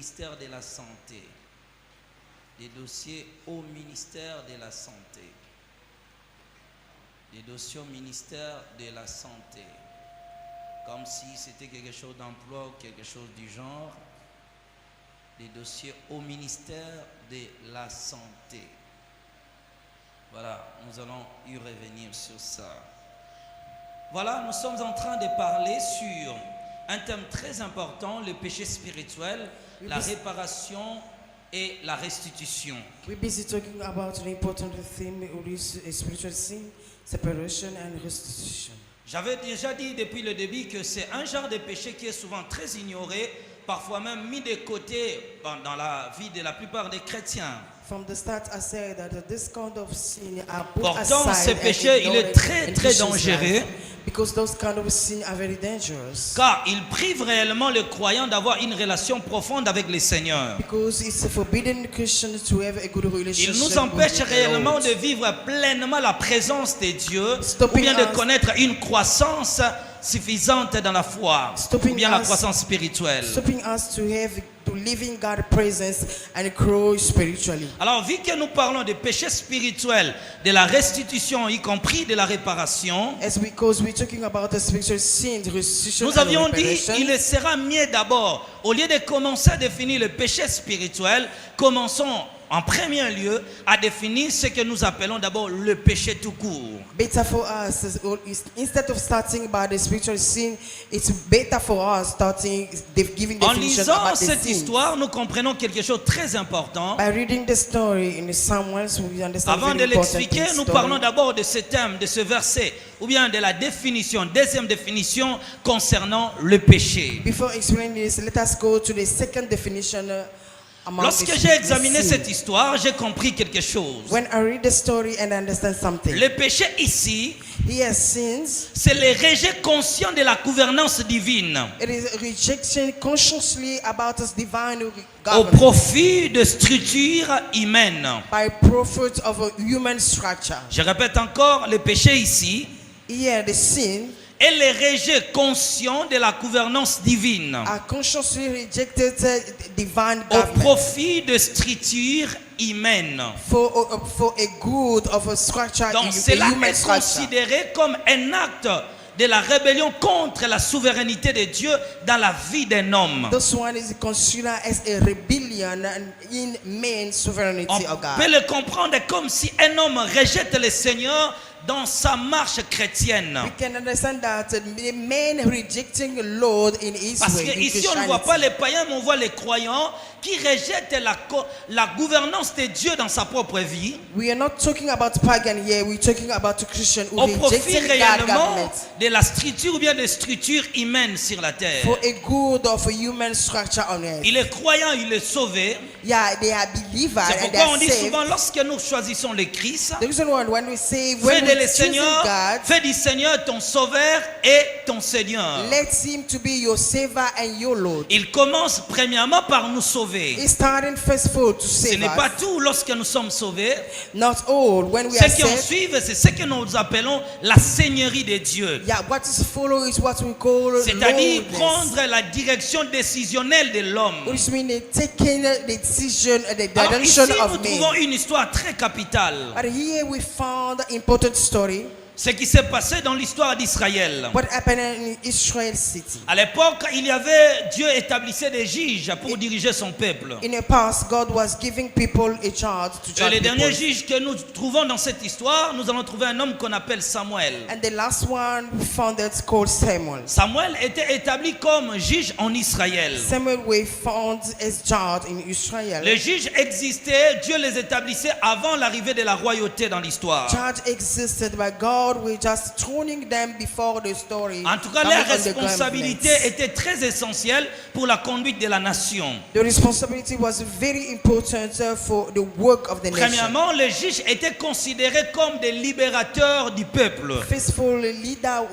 ministère de la Santé. Des dossiers au ministère de la Santé. Des dossiers au ministère de la Santé. Comme si c'était quelque chose d'emploi ou quelque chose du genre. Des dossiers au ministère de la Santé. Voilà, nous allons y revenir sur ça. Voilà, nous sommes en train de parler sur un thème très important, le péché spirituel, la réparation et la restitution. We're busy talking about the important theme, which is spiritual sin, separation and restitution. J'avais déjà dit depuis le début que c'est un genre de péché qui est souvent très ignoré, parfois même mis de côté dans la vie de la plupart des chrétiens. From the start, I said that this kind of sin are put Pourtant, ce aside péché, il est très très dangereux. Because those kind of sin are very dangerous. Car il prive réellement le croyant d'avoir une relation profonde avec le Seigneur. Because it's forbidden Christians to have a good relationship. Il nous empêche with the réellement Lord. de vivre pleinement la présence de Dieu, Stopping ou bien de us. connaître une croissance suffisante dans la foi, Stopping ou bien la us. croissance spirituelle. Stopping us to live in God's presence and grow spiritually. Alors, vu que nous parlons de péché spirituel, de la restitution, y compris de la réparation, Because we're talking about the spiritual sin, the restitution nous and avions dit reparation. il sera mieux d'abord, au lieu de commencer à définir le péché spirituel, commençons en premier lieu à définir ce que nous appelons d'abord le péché tout court. Better for us, instead of starting by the spiritual sin, it's better for us starting giving En definition lisant about the cette sin. histoire, nous comprenons quelque chose de très important. By reading the story in Samuel, we understand Avant de very important l'expliquer, nous story. parlons d'abord de ce thème, de ce verset, ou bien de la définition, deuxième définition concernant le péché. Before explaining this, let us go to the second definition. Lorsque j'ai examiné cette histoire, j'ai compris quelque chose. When I read the story and understand something, Le péché ici, here sins, c'est le rejet conscient de la gouvernance divine it is rejection consciously about His divine au government profit de structures humaines. by profit of a human structure. Je répète encore, le péché ici Here the sin est le rejet conscient de la gouvernance divine are consciously rejected divine au government profit de structures humaines. for a good of a structure, Donc a cela human est structure. considéré comme un acte de la rébellion contre la souveraineté de Dieu dans la vie d'un homme. This one is considered as a rebellion in man's sovereignty On of God. peut le comprendre comme si un homme rejette le Seigneur dans sa marche chrétienne. We can understand that the man rejecting the Lord in His Parce way. in qu'ici on ne voit pas Christianity. les païens, mais on voit les croyants qui rejettent la gouvernance de Dieu dans sa propre vie We are not talking about pagan here. We're talking about a Christian who au profit rejecting God's réellement government de la structure ou bien des structures humaines sur la terre. for a good of a human structure on earth. Il est croyant, il est sauvé. Yeah, they are believers C'est and they pourquoi are on dit saved. souvent lorsque nous choisissons le Christ, The reason why when we say fais when de we le choosing Seigneur, God, fais du Seigneur ton sauveur et ton Seigneur. let Him to be your Savior and your Lord. Il commence premièrement par nous sauver. He's starting first of all to Ce save n'est pas us. tout lorsque nous sommes sauvés. Not all. When we are Ce qui en saved, suit, c'est ce que nous appelons la Seigneurie de Dieu. yeah, what is follow is what we call C'est-à-dire lordness. prendre la direction décisionnelle de l'homme. Which means taking the decision, the Alors ici, direction nous of trouvons man. une histoire très capitale. But here we found an important story. Ce qui s'est passé dans l'histoire d'Israël. What happened in Israel city. À l'époque, il y avait, Dieu établissait des juges pour diriger son peuple. In the past, God was giving people a charge to Et judge les derniers people. juges que nous trouvons dans cette histoire, nous allons trouver un homme qu'on appelle Samuel. And the last one we found that's called Samuel. Samuel était établi comme juge en Israël. Samuel we found as judge in Israel. Les juges existaient, Dieu les établissait avant l'arrivée de la royauté dans l'histoire. Judge existed, but God was just throning them before the story. En tout cas, coming leur on the responsabilité government. était très essentielle pour la conduite de la nation. The responsibility was very important for the work of the nation. Premièrement, les juges étaient considérés comme des libérateurs du peuple. Faithful leader,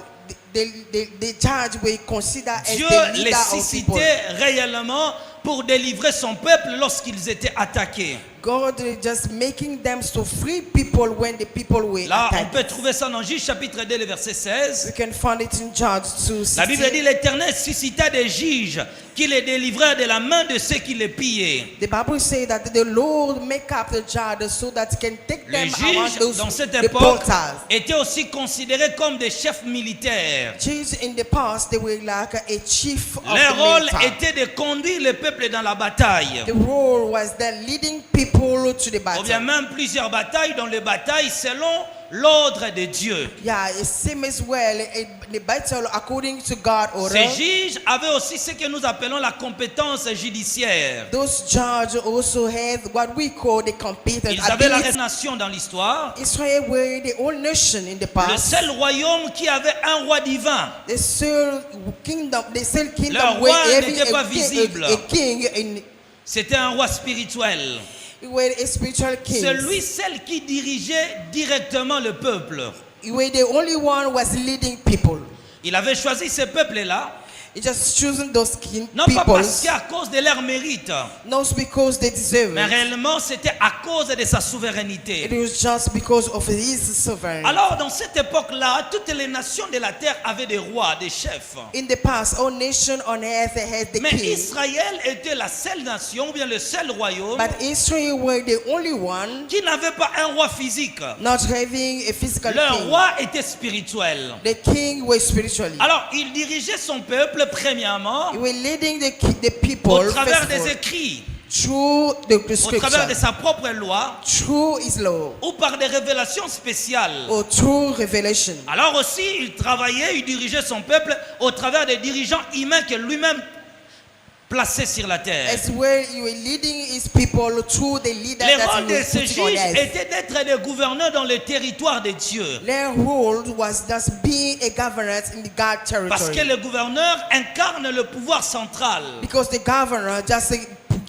the judge we consider as Dieu the les leader of people. suscitait réellement pour délivrer son peuple lorsqu'ils étaient attaqués. God just making them to free people when the people were Là, on attacked. peut trouver ça dans Juge chapitre 2, le verset 16. We can find it in Judges 2. La Bible dit, l'Éternel suscita des juges qui les délivrèrent de la main de ceux qui les pillaient. The Bible says that the Lord make up the judges so that he can take Les them around juges, those dans cette the époque, portals. étaient aussi considérés comme des chefs militaires. Judges in the past, they were like a chief of Leur the rôle military. était de conduire le peuple dans la bataille. The role was that leading people to the Ou bien battle. même plusieurs batailles dans les batailles selon l'ordre de Dieu. Yeah, it seems as well in the battle according to God order. Ces juges avaient aussi ce que nous appelons la compétence judiciaire. Those judges also had what we call the competence. Ils avaient la ability. nation dans l'histoire. Israel were the old nation in the Le past. seul royaume qui avait un roi divin. The sole kingdom Leur where roi having n'était pas visible. a king in C'était un roi spirituel. were a spiritual king. C'est lui seul qui dirigeait directement le peuple. Where the only one was leading people. Il avait choisi ce peuple-là, He just chosen those king non pas people, parce qu'à cause de leur mérite, not because they deserve mais it. réellement c'était à cause de sa souveraineté. It was just because of his sovereignty. Alors dans cette époque-là, toutes les nations de la terre avaient des rois, des chefs. In the past, all nations on earth had the Mais king. Israël était la seule nation, ou bien le seul royaume, But Israel were the only one qui n'avait pas un roi physique. not having a physical Leur king. roi était spirituel. The king was spiritually. Alors il dirigeait son peuple premièrement He was leading the people au travers first of des all, écrits, through the au travers de scripture, sa propre loi, through his law, ou par des révélations spéciales. or through revelation. Alors aussi, il travaillait, il dirigeait son peuple au travers des dirigeants humains que lui-même plaçait sur la terre. As well, he was leading his people through the leader Le that rôle he de was ces putting on juges earth. était d'être des gouverneurs dans le territoire de Dieu. Their role was just being a governor in the God Parce que territory. le gouverneur incarne le pouvoir central. Because the governor just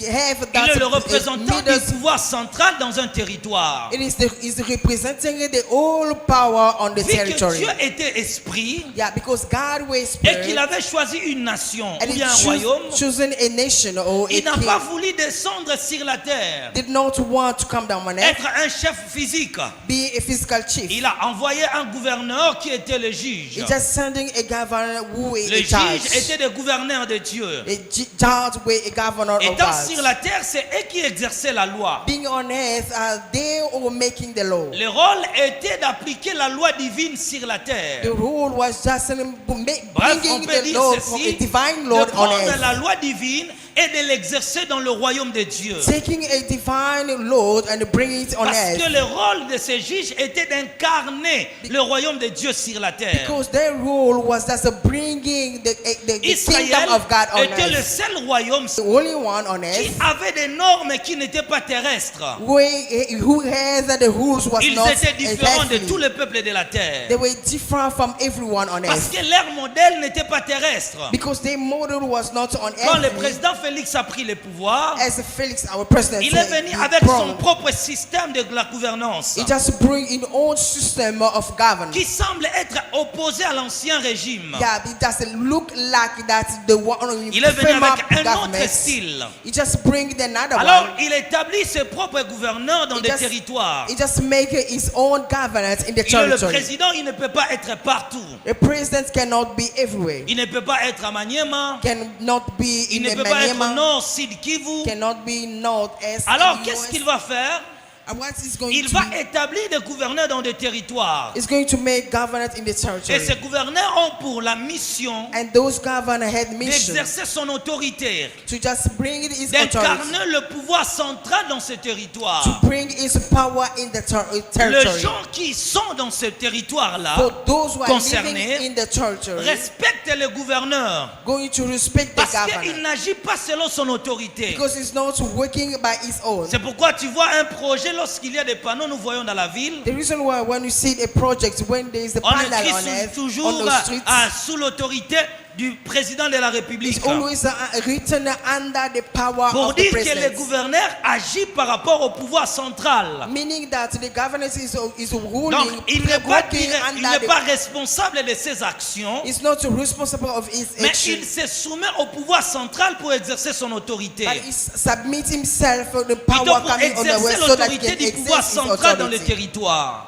have Il that est le représentant du leaders. pouvoir central dans un territoire. It is representing the whole power on the Vu que territory. Dieu était esprit Yeah, because God was et spirit, qu'il avait choisi une nation and ou he bien un royaume, chosen a nation or a il n'a pas king. voulu descendre sur la terre, Did not want to come down on earth, être un chef physique. be a physical chief. Il a envoyé un gouverneur qui était le juge. He just sending a governor who is Les a judge. juges étaient des gouverneurs de Dieu. A judge were a governor of Étant God. sur la terre, c'est eux qui exerçaient la loi. Being on earth, they were making the law. Le rôle était d'appliquer la loi divine sur la The terre. rule was just Bref, on bringing peut the dire law from a ceci, divine de law on prendre earth. la loi divine et de l'exercer dans le royaume de Dieu. Taking a divine law and bring it on Parce earth. que le rôle de ces juges était d'incarner le royaume de Dieu sur la terre. Because their role was just bringing the kingdom Israël of God on était le earth. seul royaume The only one on qui earth avait des normes qui n'étaient pas terrestres. who has the rules was Ils not étaient différents de earthly. tous les peuples de la terre. They were different from everyone on Parce earth. que leur modèle n'était pas terrestre. Because their model was not on Quand le earth. président Félix a pris le pouvoir, As Felix, our president, il est venu avec son brought, propre système de la gouvernance he just bring in own system of governance. qui semble être opposé à l'ancien régime. Yeah, it doesn't look like that the one Il est venu frame avec up un autre government. style. He just bring another Alors, one. il établit ses propres gouverneurs dans He des just- territoires. He just make his own governance in the Il est le territory. président, il ne peut pas être partout. The president cannot be everywhere. Il ne peut pas être à Maniema. Cannot be Il in ne the peut pas être Maniema. nord, sud Kivu. Cannot be north, east. Alors, and qu'est-ce west. qu'il va faire? And what is going Il to va be? établir des gouverneurs dans des territoires. Is going to make governance in the Et territory. ces gouverneurs ont pour la mission And those governors had mission d'exercer son autorité, to just bring his authority, d'incarner le pouvoir central dans ce territoire. to bring his power in the Les territory. gens qui sont dans ce territoire-là For those who are concernés living in the territory, respectent le gouverneur going to respect the parce governor. qu'il n'agit pas selon son autorité. Because he's not working by his own. C'est pourquoi tu vois un projet, lorsqu'il y a des panneaux, nous voyons dans la ville, The reason why when you see a project, when there is a on panel écrit on it, toujours on the streets, sous l'autorité du président de la République. It's always written under the power Pour of the dire que le president. gouverneur agit par rapport au pouvoir central. Meaning that the government is ruling, Donc, il n'est working under pas responsable de ses actions, It's not responsible of his mais action, il se soumet au pouvoir central pour exercer son autorité. but he submits himself to the Plutôt power pour coming on the way exercer so that he l'autorité can du pouvoir exerce his central dans le authority. territoire.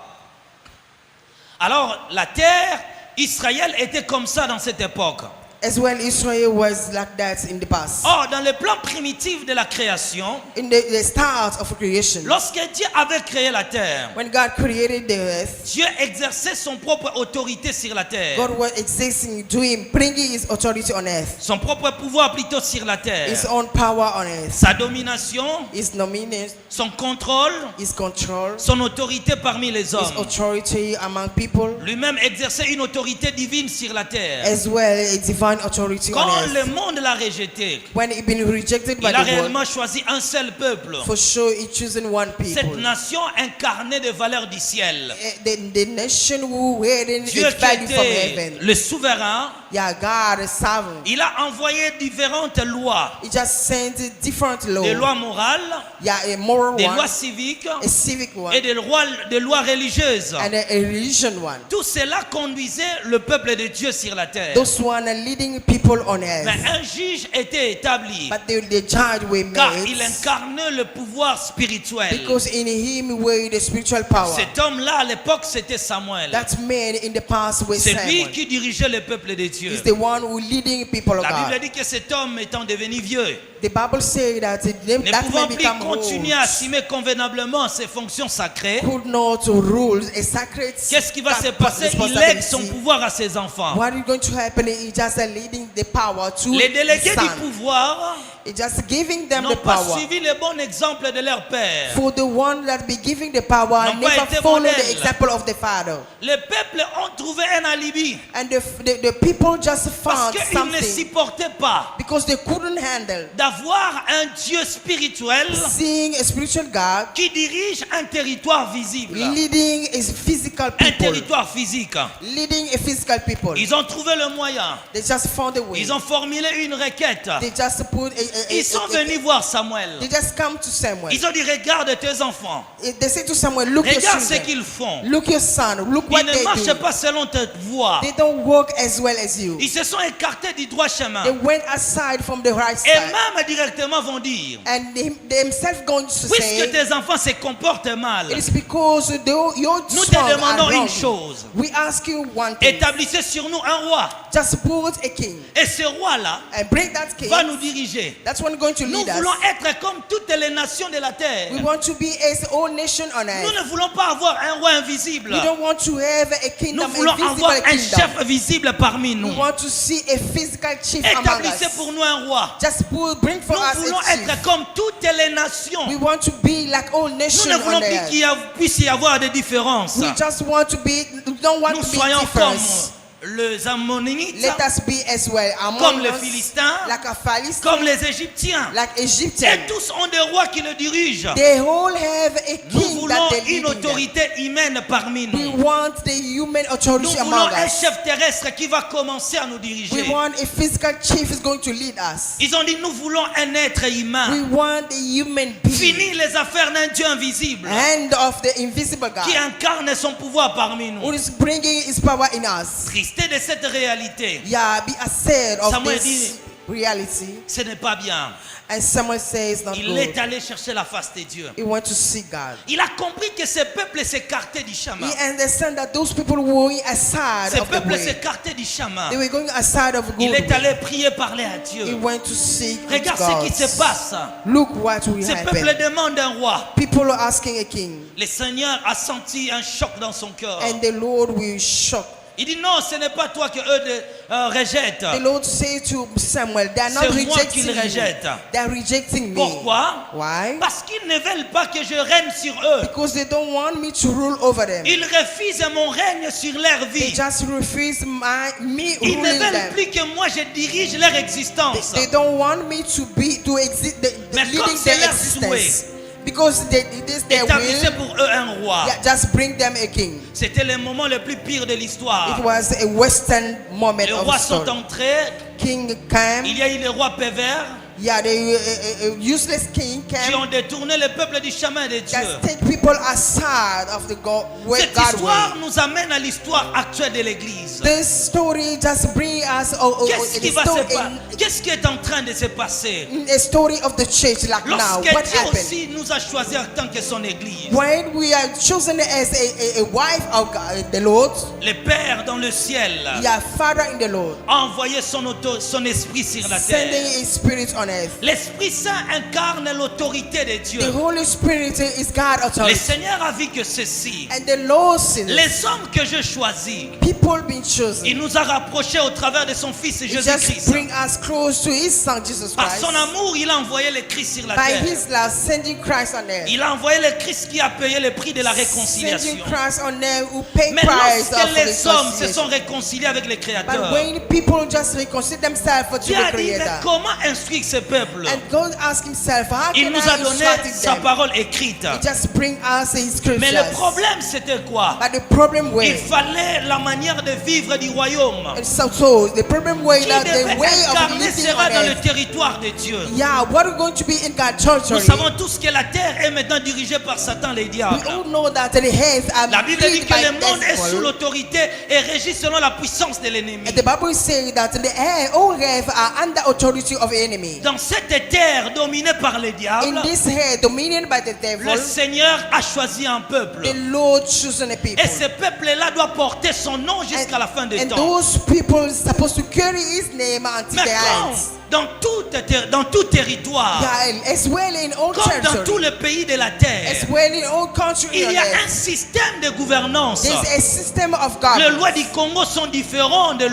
Alors, la terre, Israël était comme ça dans cette époque. As well, Israel was like that in the past. Or, dans le plan primitif de la création, In the start of creation, lorsque Dieu avait créé la terre, when God created the earth, Dieu exerçait son propre autorité sur la terre. God was existing, doing, bringing his authority on earth, Son propre pouvoir plutôt sur la terre. his own power on earth, Sa domination, his dominance, son contrôle, his control, son autorité parmi les his hommes. authority among people, Lui-même exerçait une autorité divine sur la terre. as well a divine authority on Quand le earth. monde l'a rejeté, When he been rejected by il a the world, réellement choisi un seul peuple. for sure he chosen one Cette people. nation incarnait des valeurs du ciel. The nation who wearing Dieu its qui value from était heaven. le souverain, Yeah, God is sovereign. il a envoyé différentes lois. He just sent different Des laws. lois morales, Yeah, a moral des one, lois civiques a civic one, et des lois religieuses. and a religion one. Tout cela conduisait le peuple de Dieu sur la terre. Those one are leading people on Mais earth. un juge était établi But the judge were car il made incarnait le pouvoir spirituel. because in him were the spiritual power. Cet homme-là à l'époque c'était Samuel. That man in the past was C'est lui Samuel. qui dirigeait le peuple de Dieu. He's the one who leading people of La Bible God. dit que cet homme étant devenu vieux, The Bible says that ne that pouvant man plus become continuer à old, assumer convenablement ses fonctions sacrées, could not rule a sacred. qu'est-ce qui va se passer? Il lègue son responsibility. pouvoir à ses enfants. What is going to happen is just leading the power to Les his délégués du son. pouvoir It's just giving them n'ont the pas power. suivi le bon exemple de leur père. For the one that be giving the power, N'ont pas never été follow modèles. the example of the father. Les peuples ont trouvé un alibi And the people just parce found qu'ils ne something supportaient pas because they couldn't handle d'avoir un Dieu spirituel seeing a spiritual God qui dirige un territoire visible, leading a physical un people, territoire physique. leading a physical people. Ils ont trouvé le moyen. They just found a way. Ils ont formulé une requête. They just put Ils sont venus voir Samuel. they just come to Samuel. Ils ont dit, regarde tes enfants. They say to Samuel, look your Regarde ce children, qu'ils font. look your son, look what Ils ne they marchent do. pas selon tes voies. They don't work as well as you. Ils se sont écartés du droit chemin. They went aside from the right Et side. même directement vont dire, And they themselves going to puisque say, tes enfants se comportent mal, it is because your nous te sons are demandons wrong. une chose. We ask you one thing. Établissez sur nous un roi. Just put a king Et ce roi-là and bring that king. va nous diriger. That's one going to Nous lead us. voulons être comme toutes les nations de la terre. We want to be as all nation on Nous earth. ne voulons pas avoir un roi invisible. We don't want to have a Nous kingdom, voulons a visible avoir un kingdom. chef visible parmi nous. We want to see a physical chief among Établissez us. pour nous un roi. Just bring for Nous us voulons a chief. être comme toutes les nations. We want to be like all Nous nations ne voulons on plus earth. qu'il puisse y avoir des différences. We just want to be, we don't want Nous to be soyons comme different. les Ammonites, Let us be as well among comme les us, Philistins, like a Philistine, comme les Égyptiens. like Egyptian. Et tous ont des rois qui le dirigent. They all have a Nous king voulons that they une lead them. autorité humaine parmi We nous. want the human Nous authority voulons among un us. chef terrestre qui va commencer à nous diriger. We want a physical chief is going to lead us. Ils ont dit, nous voulons un être We humain. want a human being. Fini les affaires d'un Dieu invisible Hand of the invisible qui God incarne son pouvoir parmi who nous. is bringing his power in us. Tristé de cette réalité, Yeah, be ashamed of Samuel this dit- reality. ce n'est pas bien. And someone says not Il good. est allé chercher la face de Dieu. He went to see God. Il a compris que ce peuple s'écartait du chemin. He understand that those people were going aside Ce of the peuple way. s'écartait du chemin. They were going aside of Il good est way. allé prier, parler à He Dieu. went to seek Regarde God. ce qui se passe. Look what will Ce peuple happen. demande un roi. People are asking a king, Le Seigneur a senti un choc dans son cœur. and the Lord will shock. Il dit non, ce n'est pas toi que eux rejettent. The Lord said to Samuel, they are not C'est moi rejecting qu'ils you. rejettent. They are rejecting me. Pourquoi? Why? Parce qu'ils ne veulent pas que je règne sur eux. Because they don't want me to rule over them. Ils refusent mon règne sur leur They vie. just refuse me Ils ne ruling veulent them. plus que moi je dirige leur existence. They don't want me to exist, Mais leading comme c'est their leur existence. Because this their établissez will. pour eux un roi. Yeah, just bring them a king. C'était le moment le plus pire de l'histoire. It was a Western moment Les of rois the sont story. entrés. King came. Il y a eu les rois pervers Yeah, the useless king qui came. ont détourné le peuple du chemin de Dieu. Just take people aside of the God way. Cette God histoire way. nous amène à l'histoire actuelle de l'Église. This story just bring us Qu'est-ce qui va se passer? Qu'est-ce qui est en train de se passer? a story of the church like now. Lorsque What Dieu happened? aussi nous a choisis en tant que son Église. When we are chosen as a wife of God, the Lord, Le Père dans le ciel yeah, Father in the Lord, a envoyé son esprit sur la sending terre. His Spirit on earth. L'Esprit Saint incarne l'autorité de Dieu. The Holy Spirit is God Le authority. Seigneur a vu que ceci, And the Lord seen les hommes que je choisis, people being chosen. il nous a rapprochés au travers de son Fils It just Jésus-Christ. bring us close to His Son Jesus Par Christ. son amour, il a envoyé le Christ sur la By terre. His love, sending Christ on earth. Il a envoyé le Christ qui a payé le prix de la réconciliation. Sending Christ on earth who pay Mais price lorsque of les hommes se sont reconciliation. réconciliés avec le But Créateur, when people just reconcile themselves to Dieu the a dit, mais Creator, comment instruire ce peuple? and God asked Himself, how Il can nous a I donné instruct sa them? parole écrite. He just bring us His Mais le scriptures. problème, c'était quoi? But the problem Il way, fallait la manière de vivre du royaume and so the problem way, qui that devait the way of incarner living sera on dans le earth. territoire de Dieu. Yeah, what are going to be in God's Nous territory? savons tous que la terre est maintenant dirigée par Satan et le diable. We all know that the hands are La Bible dit lead que by le monde est sous devil. l'autorité et régi selon la puissance de l'ennemi. And the Bible is saying that the air, all earth are under authority of the enemy. Dans cette terre dominée par le In diable, this air, dominated by the devil, le Seigneur a choisi un peuple. the Lord chosen a people. Et ce peuple-là doit porter son nom jusqu'à la fin des And temps. those people supposed to carry His name until Mais the quand, end. dans tout territoire, Yeah, as well in all comme dans tout territory, le pays de la terre, as well in all countries, il y a un système de gouvernance. there's a system of Les government. lois du Congo sont différentes des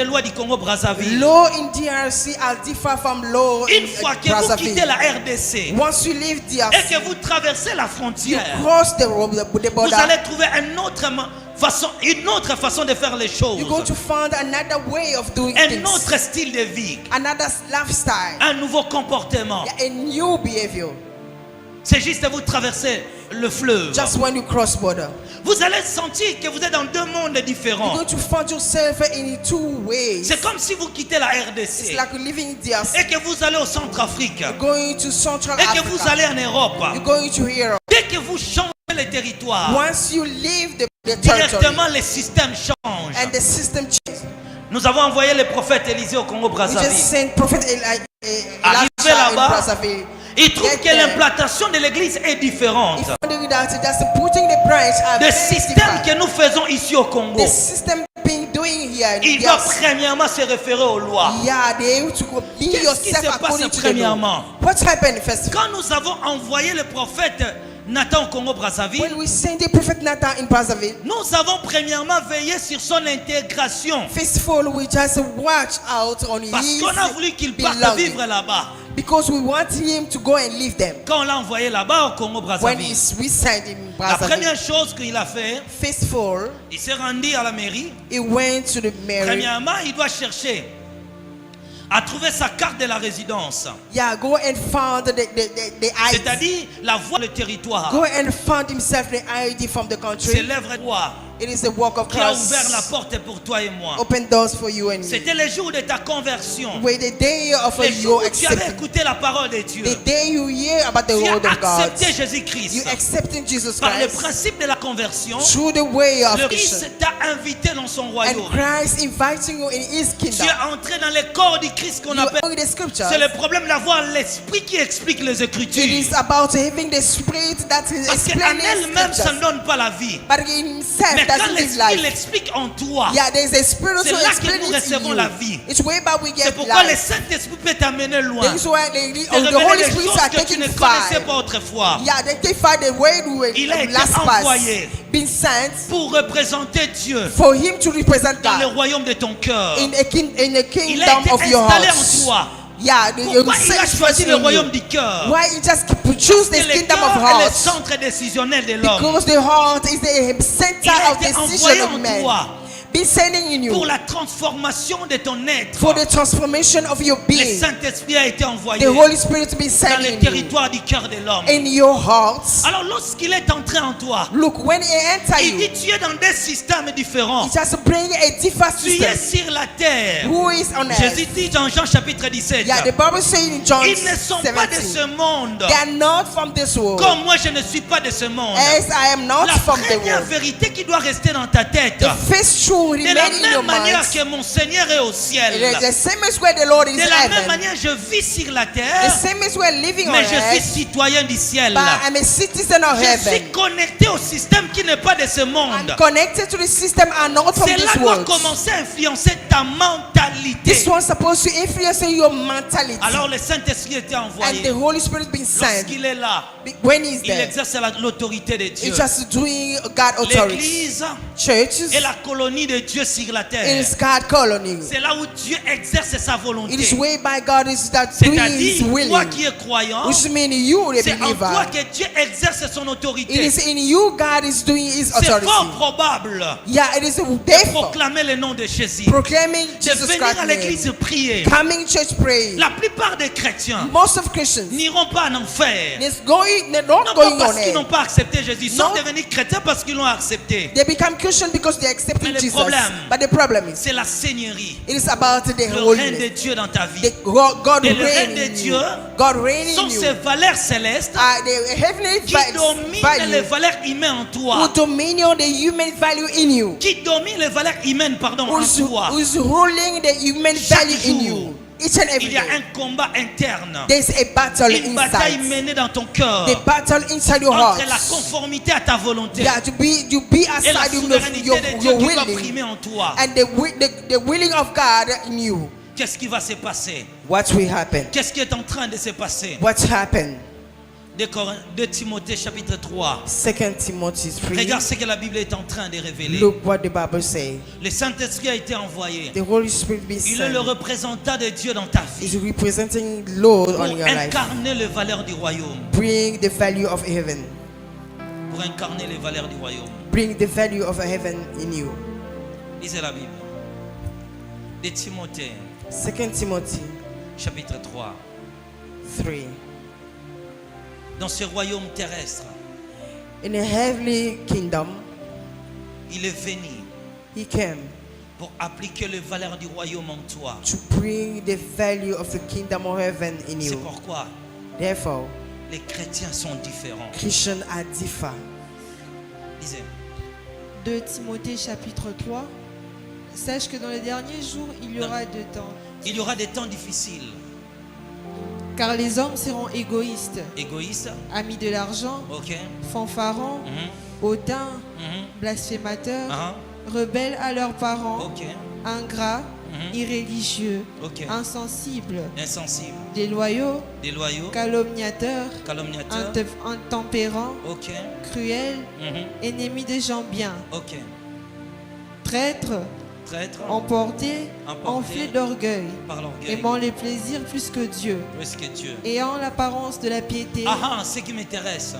lois du Congo Brazzaville. Law in DRC are different from law Une in fois que vous quittez la RDC Once you leave et DRC, que vous traversez la you frontière, cross the vous border. allez trouver une autre façon de faire les choses, You're going to find another way of doing un things, autre style de vie, another lifestyle, un nouveau comportement. a new behavior. C'est juste vous traverser le fleuve. Just when you cross border, Vous allez sentir que vous êtes dans deux mondes you're différents. going to find yourself in two ways. C'est comme si vous quittez la It's RDC like living in DRC, et que vous allez au Centrafrique going to Central et que vous Africa, allez en Europe. you're going to Europe. Dès que vous changez le territoire, Once you leave the territory, directement les systèmes changent. and the system changes. Nous avons envoyé le prophète Élisée au Congo We just Brazzaville. sent Prophet Arrivé Elijah in là-bas, Brazzaville. il trouve Get que there. l'implantation de l'église est différente. He found that just putting the branch are Le very système different. que nous faisons ici au Congo, The system being doing here in il doit DRC. premièrement se référer aux lois. Yeah, they able to go be Qu'est-ce qui yourself se passe according to the premièrement? law. What happened first? Quand nous avons envoyé le prophète Nathan au Congo Brazzaville, When we sent the prophet Nathan in Brazzaville, nous avons premièrement veillé sur son intégration. first of all, we just watch out on Parce his qu'on a voulu qu'il parte belonging. vivre là-bas. Because we want him to go and leave them. Quand on l'a envoyé là-bas au Congo When Brazzaville, we sent him in la Brazzaville, première chose qu'il a fait, first of all, il s'est rendu à la mairie. he went to the Mary. Premièrement, il doit chercher à trouver sa carte de la résidence. Yeah, go and find the ID. C'est-à-dire la voie, le territoire. Go and find himself the ID from the C'est country. l'œuvre de toi It is the work of qui a ouvert la Christ. porte pour toi et moi. Open doors for you and me. C'était le jour de ta conversion. Where the day of Le jour your où tu avais acceptance, écouté la parole de Dieu. the day you hear about the Tu word of as God, accepté you Jésus-Christ. accepting Jesus Par le Christ principe de la conversion, through the way of le Christ, Christ t'a invité dans son and royaume. Christ inviting you in His Tu kingdom. es entré dans le corps du Christ qu'on You appelle. know the scriptures. C'est le problème d'avoir l'esprit qui explique les It Écritures. is about having the spirit that is Parce qu'en explaining elle-même, ça ne scriptures. donne pas la vie. But in himself Mais quand doesn't give l'esprit life. l'explique en toi, Yeah, there is a spiritual c'est là que experience nous recevons in la you. vie. It's whereby we c'est get pourquoi le life. Saint-Esprit peut t'amener loin. This is why Te the révéler Holy des Spirit choses are que tu taking ne connaissais fire. pas autrefois. Yeah, they take fire the way Il a été last envoyé past, been sent pour représenter Dieu for him to represent dans le God royaume de ton cœur. in the Il a kingdom été of your installé heart. en toi. Yeah, Pourquoi il a choisi le royaume du cœur? Why you just choose Parce the que le kingdom cœur of est le heart? centre décisionnel de l'homme. Because the heart is the Il center a of été the envoyé decision of en man. toi be sending in pour you la transformation de ton être. for the transformation of your Le being. Saint-Esprit a été envoyé The Holy Spirit be dans sent les in you, territoires du cœur de l'homme. in your hearts. Alors lorsqu'il est entré en toi, Look, when it enter il dit you, tu es dans des systèmes différents. it has bring a different Tu es system. sur la terre. Who is on Jésus earth? dit dans Jean chapitre 17, Yeah, the Bible says in John ils ne sont pas de 17, ce monde. they are not from this world, Comme moi je ne suis pas de ce monde. as I am not La from the première world. vérité qui doit rester dans ta tête, The first truth de la remain in your même manière mind. que mon Seigneur est au ciel, It is the same as where the Lord is de in la même heaven. manière je vis sur la The terre, same as we're living on mais je suis earth, citoyen du ciel. but I'm a citizen of Je suis heaven. connecté au système qui n'est pas de ce monde. I'm connected to the system and not from Cela this doit world. commencer à influencer ta mentalité. This one's supposed to influence your mentality. Alors le Saint-Esprit était And envoyé. the Holy Spirit being sent. Lorsqu'il est là, When he's il there, exerce l'autorité de Dieu. it's just doing God authority. L'église Churches est la colonie de Dieu sur la terre. is God colony. C'est là où Dieu exerce sa volonté. It is whereby God is that doing His C'est-à-dire, toi willing. qui es croyant, Which means you, the c'est en toi believer. que Dieu exerce son It autorité. is in you God is doing His C'est fort authority. probable Yeah, it is de therefore proclamer le nom de Jésus. proclaiming De Jesus venir à Christ l'église name. prier. Coming church praying. La plupart des chrétiens Most of Christians, n'iront pas en enfer. they're Non not pas going parce on qu'ils n'ont air. pas accepté Jésus. Ils sont Non. devenus chrétiens parce qu'ils l'ont accepté. They become Christian because they Mais accepted le Jesus. problème, But the problem is, C'est la seigneurie. it is about the Le règne de holiness. Dieu dans ta vie. The God Et le reign règne de in Dieu you. God reign sont in you. ces valeurs célestes The heavenly qui dominent les value valeurs humaines en who toi. dominion the human value in you. Qui dominent les valeurs humaines, pardon, en toi. Who's ruling the human Chaque value in jour, you. Each and every Il y a day. un combat interne. There's a battle Une bataille inside. menée dans ton cœur. The battle inside your heart. Entre la conformité à ta volonté Yeah, to be et la aside souveraineté your de Dieu qui doit willing primer en toi. and the willing of God in you. Qu'est-ce qui va se passer? What will happen? Qu'est-ce qui est en train de se passer? What happened? 2 Timothée chapitre 3. 2 Timothy 3. Regarde ce que la Bible est en train de révéler. Look what the Bible says. Le Saint-Esprit a été envoyé. The Holy Spirit be Il est le sent représentant de Dieu dans ta is vie representing Lord pour on your life. incarner les valeurs du royaume. Bring the value of heaven. Pour incarner les valeurs du royaume. Bring the value of heaven in you. Lisez la Bible. De Timothée 2 Timothy chapitre 3. 3. Dans ce royaume terrestre, In a heavenly kingdom, il est venu he came pour appliquer les valeurs du royaume en toi. to bring the value of the kingdom of heaven in C'est you. pourquoi Therefore, les chrétiens sont différents. Christians are different. Lisez. 2 Timothée chapitre 3. Sache que dans les derniers jours, il y aura deux temps. Il y aura des temps difficiles. Car les hommes seront égoïstes, Égoïstes, amis de l'argent, ok. fanfarons, hautains, blasphémateurs, Ah, rebelles à leurs parents, ok. ingrats, irréligieux, Ok. insensibles, Insensibles, déloyaux, déloyaux, calomniateurs, calomniateurs, intempérants, ok. cruels, Mhm. ennemis des gens bien, Ok. traîtres, Traître, emportés, Emportés. enflés d'orgueil, par l'orgueil, aimant les plaisirs plus que Dieu, plus que Dieu. ayant l'apparence de la piété, Ah, ah, ce qui m'intéresse.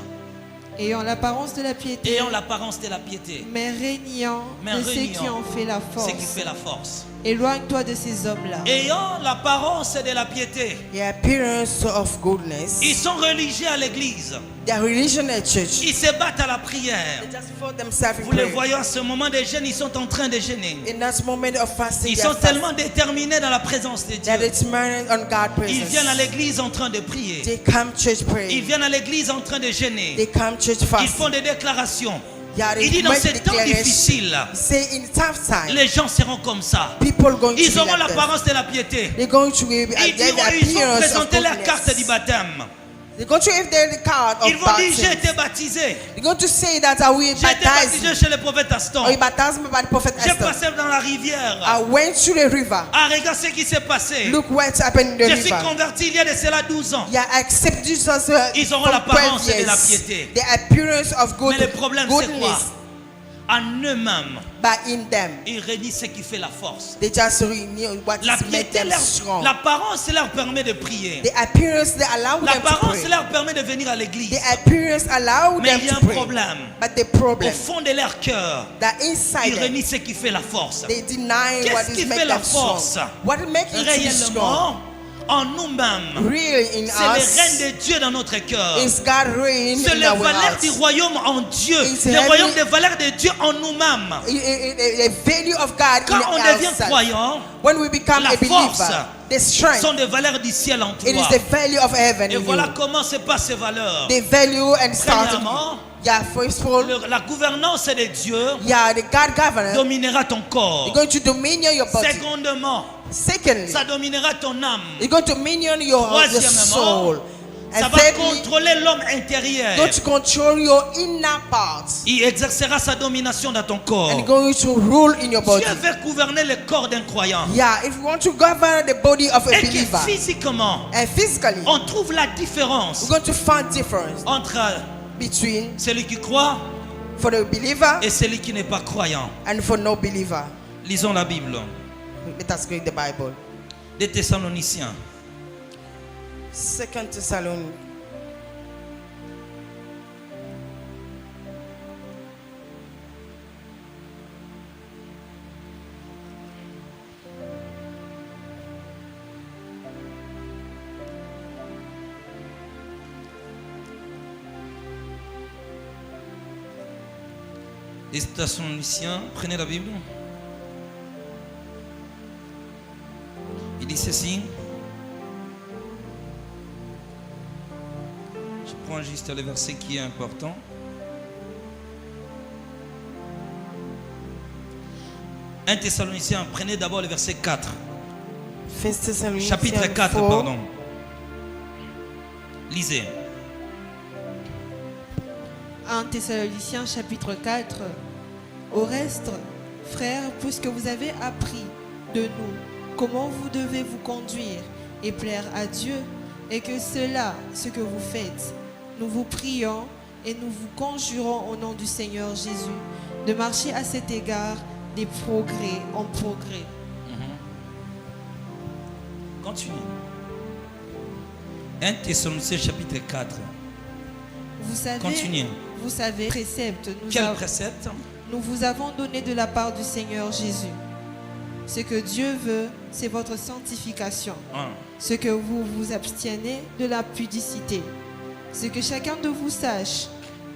ayant l'apparence de la piété, Ayant l'apparence de la piété, mais régnant Mais de ceux régnant. qui en fait la ce qui force. fait la force. Éloigne-toi de ces hommes-là. Ayant l'apparence de la piété, The appearance of goodness. ils sont religieux à l'église. Their religion at church. Ils se battent à la prière. They just for themselves in Vous les prayer. voyez en ce moment, des jeunes, ils sont en train de jeûner. In that moment of fasting, Ils they sont are fasting. tellement déterminés dans la présence de They're Dieu. determined on God's Ils viennent à presence. l'église en train de prier. They come church Ils praying. viennent à l'église en train de jeûner. They come church Ils fasting. font des déclarations. Yeah, they Il dit dans make ces temps declaration. difficiles, Say in tough time, les gens seront comme ça. people going to Ils be auront like this. l'apparence de la piété. They're going to be Ils get diront, the ils ont appearance of présenté leur goodness. carte du baptême. They're going to have their card Ils of vont dire, j'ai baptism. été baptisé. They're going to say that I will J'ai été baptize baptisé you. chez le prophète Aston. Or you baptize me by the prophet J'ai Esther. passé dans la rivière. I went to the river. Ah, regarde ce qui s'est passé. Look what's happened in the Je suis river. converti il y a de cela 12 ans. Yeah, accept Jesus Ils auront from l'apparence 12 de la years. piété. The appearance of Mais le problème, c'est quoi? goodness. en eux-mêmes, but in them. ils réunissent ce qui fait la force. They just renew what La is make piété, them strong. l'apparence leur permet de prier. The appearance they allow them to L'apparence pray. leur permet de venir à l'église. The appearance allow Mais them il y a to un pray. problème. But the Au problem fond de leur cœur, that inside ils them, réunissent ce qui fait la force. they deny Qu'est-ce what qui is fait make la them strong. force? What make it strong? Réellement, en nous-mêmes, Really in c'est le us règne de Dieu dans notre cœur. is God reign C'est in les our valeurs du hearts. royaume en Dieu. It's Le heavenly- royaume des valeurs de Dieu en nous-mêmes. The value of God Quand on in devient ourselves. croyant, When we become la a force believer, the strength, sont des valeurs du ciel en it is toi. the value of heaven Et in voilà you. comment se passent ces valeurs. The value and starting. Premièrement, Yeah, first of all, la gouvernance de Dieu yeah, the God governor, dominera ton corps. you're going to dominion your body. Secondement, Secondly, ça dominera ton âme. you're going to dominion your Troisièmement, soul. Ça And va thirdly, contrôler l'homme intérieur. you're going to control your inner parts. Il exercera sa domination dans ton corps. And going to rule in your body. Dieu veut gouverner le corps d'un croyant. Yeah, if you want to govern the body of a Et que believer, physiquement, and physically, on trouve la différence we're going to find difference entre between celui qui croit for the believer et celui qui n'est pas croyant. and for no believer. Lisons la Bible. Let us read the Bible. Des Thessaloniciens. 2 Thessalonians. Des Thessaloniciens, prenez la Bible. Il dit ceci. Je prends juste le verset qui est important. Un Thessaloniciens, prenez d'abord le verset 4. 1 Thessalonians Chapitre 4, 4. pardon. Lisez. 1 Thessaloniciens chapitre 4. Au reste, frères, puisque vous avez appris de nous comment vous devez vous conduire et plaire à Dieu, et que cela, ce que vous faites, nous vous prions et nous vous conjurons au nom du Seigneur Jésus de marcher à cet égard des progrès en progrès. Continue. 1 Thessaloniciens chapitre 4. Continuez. Vous savez, précepte, Quel précepte? nous vous avons donné de la part du Seigneur Jésus. Ce que Dieu veut, c'est votre sanctification. Ce que vous vous abstiennez de la pudicité. Ce que chacun de vous sache,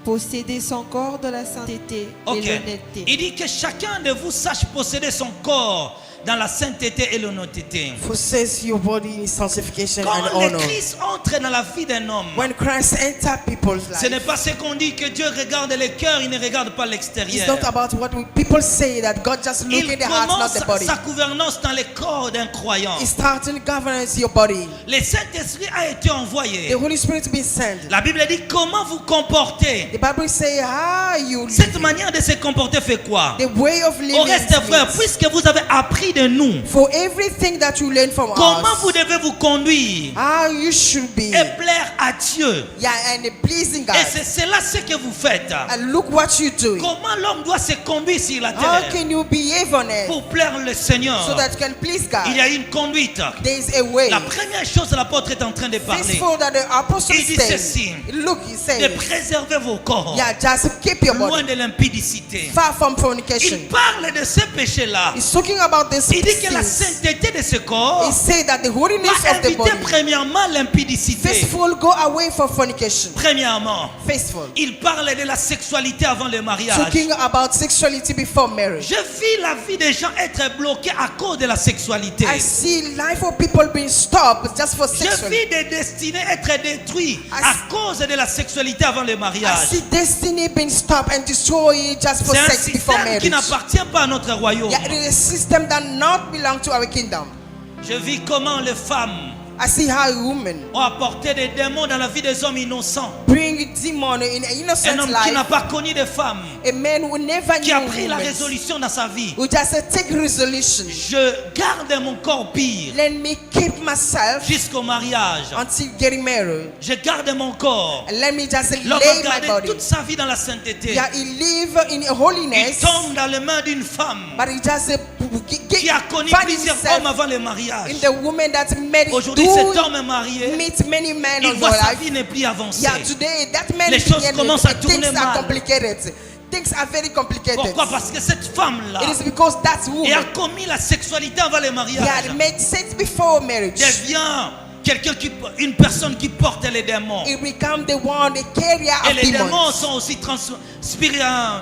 posséder son corps de la sainteté et l'honnêteté. Il dit que chacun de vous sache posséder son corps dans la sainteté et l'honnêteté. Possess your body in sanctification Quand and le honor. Christ entre dans la vie d'un homme, When Christ enters people's ce n'est life, pas ce qu'on dit que Dieu regarde le cœur, il ne regarde pas it's l'extérieur. not about what people say that God just look Il at the heart, not commence the body. sa gouvernance dans le corps d'un croyant. It's starting to govern your body. Le Saint-Esprit a été envoyé. The Holy Spirit been sent. La Bible dit comment vous comportez. The Bible say how you Cette live. manière de se comporter fait quoi? The way of living. Au reste, frères, means puisque vous avez appris de nous for everything that you learn from comment us, vous devez vous conduire how you should be. et plaire à Dieu. Yeah, and pleasing God. Et c'est cela ce que vous faites. And look what you do. Comment l'homme doit se conduire sur la How terre can you behave on it pour plaire le Seigneur? so that you can please God? Il y a une conduite. There is a way. La première chose, l'apôtre est en train de parler, Faithful that the apostle Il dit says. ceci. Look, he de says. préserver vos corps Yeah, just keep your loin body de l'impudicité. far from fornication. Il parle de ce péché-là. He's talking about this. Il dit que la sins. sainteté de ce corps He said that the holiness va of the éviter body. premièrement l'impudicité. Faithful, go away from fornication. Premièrement, Faithful. il parle de la sexualité avant le mariage. Talking about sexuality before marriage. Je vis la vie des gens être bloqués à cause de la sexualité. I see life of people being stopped just for Je sexuality. vis des destinées être détruites I à cause de la sexualité avant le I mariage. see destiny being stopped and destroyed just for C'est un sex before système qui marriage. n'appartient pas à notre royaume. Yeah, it is a system that not belong to our kingdom. Je vis comment les femmes I see how women ont apporté des démons dans la vie des hommes innocents. bring bring demon in an Un innocent homme qui n'a life. pas connu de femme, A man who never qui a knew pris la women, résolution dans sa vie. who just take resolution. Je garde mon corps pire Let me keep myself jusqu'au mariage. until getting married. Je garde mon corps. And let me just L'homme a lay my gardé body. toute sa vie dans la sainteté. Yeah, he live in Il holiness, tombe dans les mains d'une femme but he just qui a connu find plusieurs himself hommes avant le mariage. in the woman that made Aujourd'hui, cet homme est marié. meet many men Il of voit your sa life. vie n'est plus avancée. Yeah, today that man Les is choses beginning, commencent à but tourner things are mal. complicated. Things are very complicated. Pourquoi? Parce que cette femme-là It is because that et a woman, commis la sexualité avant le he mariage. had made sex before marriage. Devient une personne qui porte les démons. He become the one, the carrier Et of les démons demons. sont aussi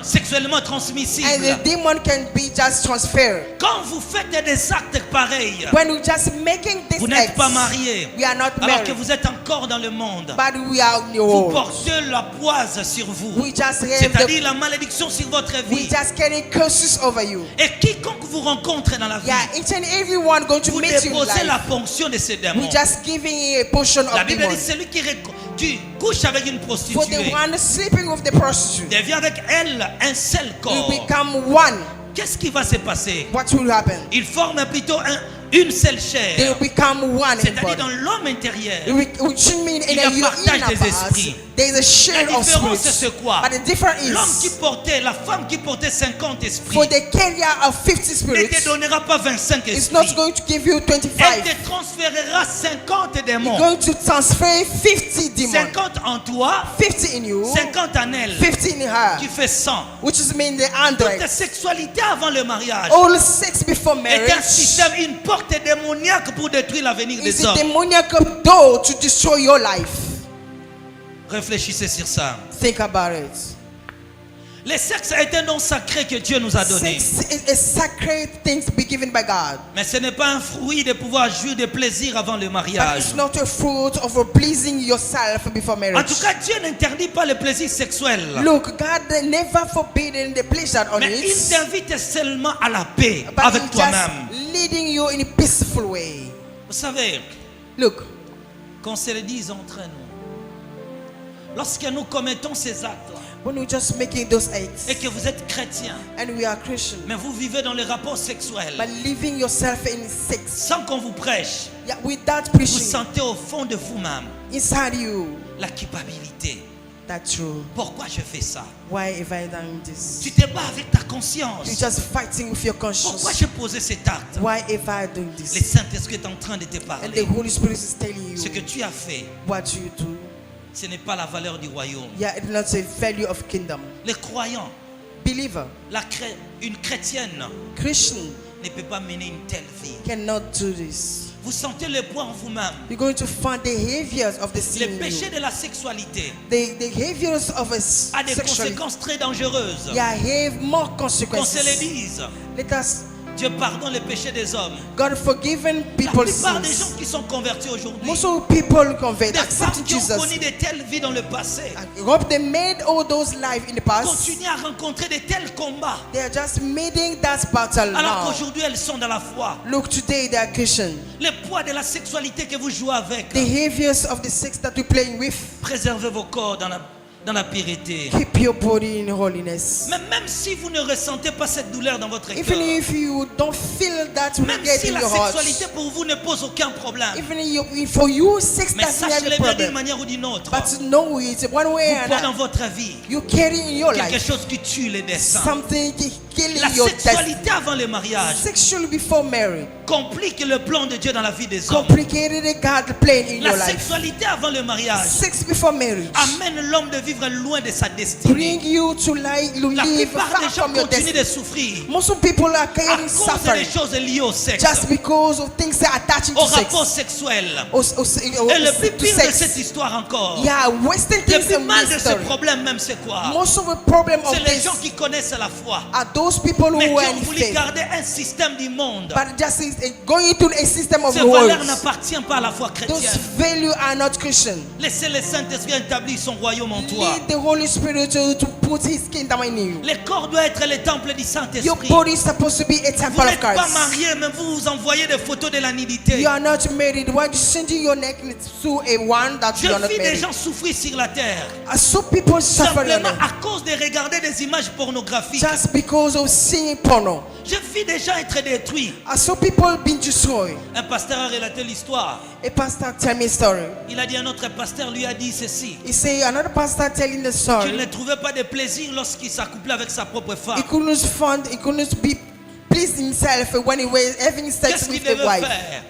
sexuellement transmissibles. And the demon can be just transferred. Quand vous faites des actes pareils, When we just making this vous n'êtes acts, pas marié, we are not alors que married, vous êtes encore dans le monde. but we are in the Vous world. portez la poise sur vous, We just have c'est-à-dire la malédiction sur votre we vie. just carry curses over you. Et quiconque vous rencontre dans la vie, Yeah, each and everyone going to vous meet you in déposez la life. ponction de ces démons. We just giving a portion La of Bible dit demons. celui qui couche avec une For the prostituée one sleeping with the prostitute, devient avec elle un seul corps. we become one. Qu'est-ce qui va se passer? What will happen? Ils forment plutôt une seule They chair, will become one in c'est-à-dire body. dans l'homme intérieur. Which mean Il y a in your partage inner des parts, esprits. there is a share La of différence, c'est spirits. quoi? But the difference L'homme qui is, portait, la femme qui portait 50 esprits for the carrier of 50 ne te spirits, donnera pas 25 it's not esprits. going to give you Elle 25. te transférera 50 It's démons. going to transfer 50 demons. 50 en toi, 50 in you, 50 en elle, 50 in her, qui fait 100. which is mean the Toute android. sexualité avant le mariage All sex before est un marriage système, une porte démoniaque pour détruire l'avenir is des a hommes. demoniac door to destroy your life. Réfléchissez sur ça. Think about it. Le sexe est un don sacré que Dieu nous a donné. Sex is a sacred thing to be given by God. Mais ce n'est pas un fruit de pouvoir jouir de plaisir avant le But mariage. it's not a fruit of pleasing yourself before En marriage. tout cas, Dieu n'interdit pas le plaisir sexuel. Look, God never forbidden the pleasure on Mais il it, t'invite seulement à la paix but avec He's toi-même. just leading you in a peaceful way. Vous savez, Look, qu'on se le dise entre nous. Lorsque nous commettons ces actes when we're just making those acts et que vous êtes chrétien, and we are Christian, mais vous vivez dans les rapports sexuels but living yourself in sex, sans qu'on vous prêche, yeah, without vous preaching sentez au fond de vous-même inside you, la culpabilité. that's true. Pourquoi je fais ça? Why have I done this? Tu te bats avec ta You're conscience. just fighting with your Pourquoi conscience. j'ai posé cet acte? Why have I done Le this? Saint-Esprit est en train de te And the parler. Holy Spirit is telling Ce que you tu as fait, what you do. ce n'est pas la valeur du royaume. Yeah, it's not a value of kingdom. Les croyants, Believer, une chrétienne Christian ne peut pas mener une telle vie. cannot do this. Vous sentez le poids en vous-même. You're going to find the behaviors of the sin Le in péché you. de la sexualité The behaviors of a a des sexual, conséquences très dangereuses. yeah, have more Qu'on se le consequences. dise. Let us, Dieu pardonne le péché des hommes. God forgiven La people's plupart des gens sins. qui sont convertis aujourd'hui, Most of people convert, des femmes accepting qui ont Jesus. connu de telles vies dans le passé, I hope they made all those life in the past. continuent à rencontrer de tels combats. They are just meeting that battle Alors now. qu'aujourd'hui, elles sont dans la foi. Look, today they are Christian. Le poids de la sexualité que vous jouez avec, The behaviors of the sex that you're playing with, préservez vos corps dans la pureté. keep your body in holiness. Mais même si vous ne ressentez pas cette douleur dans votre Even cœur, if you don't feel that même regret si in la your heart, sexualité pour vous ne pose aucun problème, even if for you sex mais doesn't have a sachez-le bien d'une problem, manière ou d'une autre, but to know it one way vous or poids dans another, votre vie, you carry in your quelque life chose qui tue les desseins. something killing La your destiny. sexualité avant le mariage Sexual before marriage, complique le plan de Dieu dans la vie des hommes. complicated God plan in La your life. sexualité avant le mariage Sex before marriage amène l'homme de vivre loin de sa destinée. bring you to La live plupart far des gens from your continuent destiny. de souffrir Most of people are à carrying cause suffering des choses liées au sexe, just because of things that are attaching au to sex. rapport sexuel. Or Et le plus to pire de sex. cette histoire encore, Yeah, Western le things plus in mal de this ce story. problème même, c'est quoi? Most of the problem of C'est les this gens qui connaissent la foi, are those people mais who qui are ont in voulu faith, garder un système du monde. but just going into a system of Ces the valeurs world. n'appartiennent pas à la foi Those chrétienne. values are not Christian. Laissez le Saint-Esprit établir son royaume en toi. need the Holy Spirit to put His kingdom in you. Le corps doit être le temple du Your Saint-Esprit. body is supposed to be a Vous temple of n'êtes pas Christ. marié, mais vous vous envoyez des photos de la nudité. You are not married. Why are you sending your neckness to a one that Je you are not vis des married? gens souffrir sur la terre. So people suffer Simplement à cause de regarder des images pornographiques. just because of seeing porno. Je vis des gens être détruits. So people being destroyed. Un pasteur a relaté l'histoire. A pastor tell me a story. Il a dit un autre pasteur lui a dit ceci. He say another pastor telling the Qu'il story. ne trouvait pas de plaisir lorsqu'il s'accouplait avec sa propre femme. He couldn't be pleased himself when he was having sex Qu'est-ce qu'il with the devait wife. faire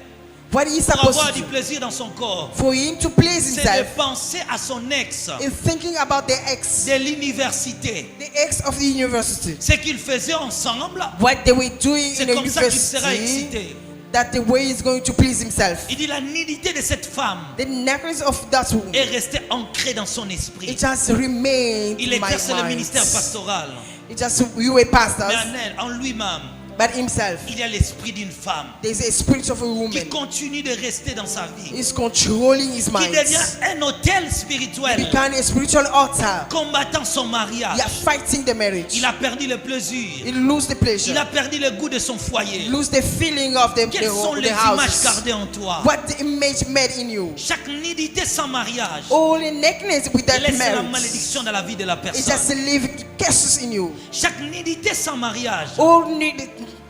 What is he pour supposed avoir to du do? plaisir dans son corps? For him to please C'est himself de penser à son ex is thinking about the ex, de l'université. the ex of the university. Ce qu'ils faisaient ensemble, What they were doing c'est in the comme ça qu'il sera university, excité. that the way he's going to please himself. Il dit la nudité de cette femme The necklace of that woman, est restée ancrée dans son esprit. it just remained Il in my exerce le mind. ministère pastoral. It just you a pastor, Mais en elle, en lui-même, but himself. il y a l'esprit d'une femme There's a spirit of a qui woman. continue de rester dans sa vie, He's controlling his qui mind. devient un hôtel He spirituel, became a spiritual altar. combattant son He mariage. are fighting the marriage. Il a perdu le plaisir. He lose the Il pleasure. a perdu le goût de son foyer. Lose the feeling of the Quelles sont les the images house. gardées en toi? What the image made in you. Chaque nudité sans mariage All the nakedness with that laisse la marriage. malédiction dans la vie de la It personne. just leave curses in you. Chaque nudité sans mariage All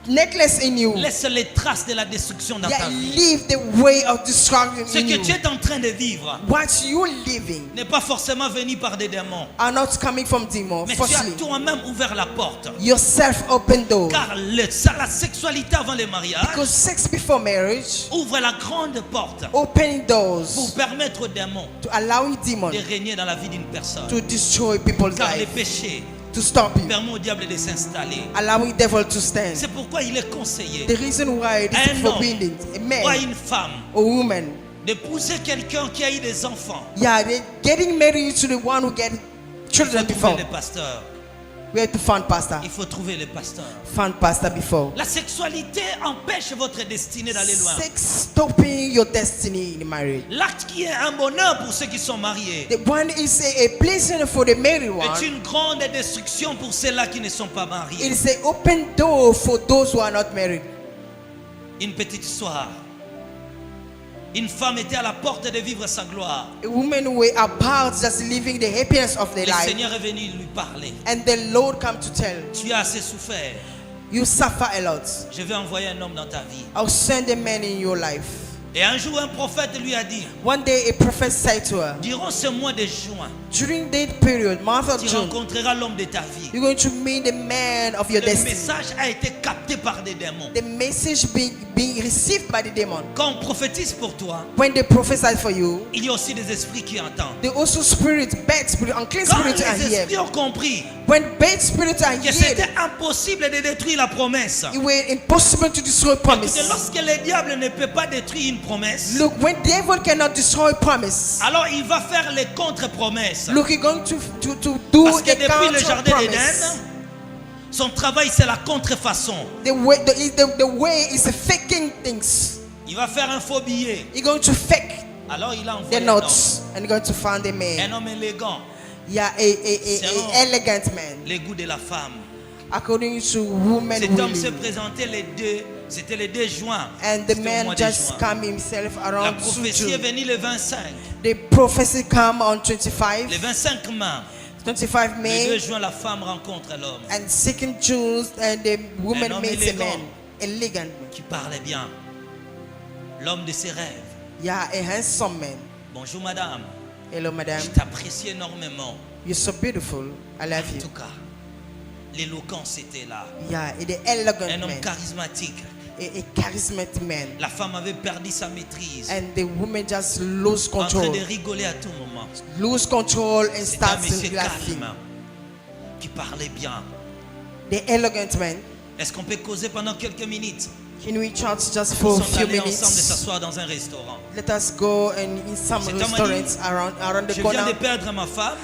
necklace in you. laisse les traces de la destruction dans Yeah, ta vie. leave the way of destruction Ce in que you. tu es en train de vivre What you living n'est pas forcément venu par des démons, are not coming from demons. mais tu as Firstly, toi-même ouvert la porte. yourself open door. Car la sexualité avant le mariage Because sex before marriage, ouvre la grande porte opening pour doors permettre aux démons to allowing demons de régner dans la vie d'une personne. to destroy people's Car le life, péché to stop you, permet au diable de s'installer. allowing devil to stand. C'est pourquoi il est conseillé The reason why it Un is homme forbidden, a ou à man une femme or woman, d'épouser quelqu'un qui a eu des enfants. yeah, they getting married to the one who get Il children faut before. trouver le pasteur. We have to find pastor. Il faut trouver le pasteur. Find pastor before. La sexualité empêche votre destinée d'aller loin. Sex stopping your destiny in marriage. L'acte qui est un bonheur pour ceux qui sont mariés The one is a pleasure for the married est one. une grande destruction pour ceux-là qui ne sont pas It mariés. is an open door for those who are not married. Une petite histoire. Une femme était à la porte de vivre sa gloire. A woman who were about just living the happiness of their Le life. Seigneur est venu lui parler. And the Lord come to tell, Tu as assez souffert. you suffer a lot. Je vais envoyer un homme dans ta vie. I'll send a man in your life. Et un jour, un prophète lui a dit, One day a prophet said to her, durant ce mois de juin, during that period, month of tu June, rencontreras l'homme de ta vie. you're going to meet the man of your Le destiny. message a été capté par des démons. The message being received by the demon. Quand on prophétise pour toi, When they prophesy for you, il y a aussi des esprits qui entendent. the also spirit, bad spirit, unclean Quand spirit are les here. esprits ont compris When bad spirits are que here, c'était impossible de détruire la promesse, it were impossible to destroy promise. écoutez, lorsque le diable ne peut pas détruire une promesse, Look, when devil cannot destroy promise, alors il va faire les contre-promesses. look, he's going to do Parce que a depuis le counter jardin promise. d'Éden, son travail c'est la contrefaçon. The way is faking things. Il va faire un faux billet. He's going to fake Alors il a the envoyé un homme, notes and he's going to find a un man. homme élégant, Yeah, Selon- a elegant man. les goûts de la femme. According to woman Cet homme se willing. présentait c'était le 2 juin. And the C'était au man mois de just juin. come himself La around prophétie est June. venue le 25. The prophecy come on 25, Le 25 mai, 25 le 2 May, juin, la femme rencontre l'homme and 2nd June, and the woman homme meets a élégant. man, elegant. qui parlait bien. L'homme de ses rêves. Yeah, a handsome man. Bonjour madame, Hello, madam. je t'apprécie énormément. You're so beautiful. I love En you. tout cas, l'éloquence était là. Yeah, the elegant Un homme man, charismatique. a charismatic man. La femme avait perdu sa maîtrise. And the woman just lose En train control. de rigoler à tout moment. Lose control and C'était un starts monsieur laughing. calme qui parlait bien. The elegant man. Est-ce qu'on peut causer pendant quelques minutes? Can we chat just Ils for a sont few allés ensemble de minutes? s'asseoir dans un restaurant. Let us go and in some Cet homme a dit, restaurants around the Je viens corner. de perdre ma femme.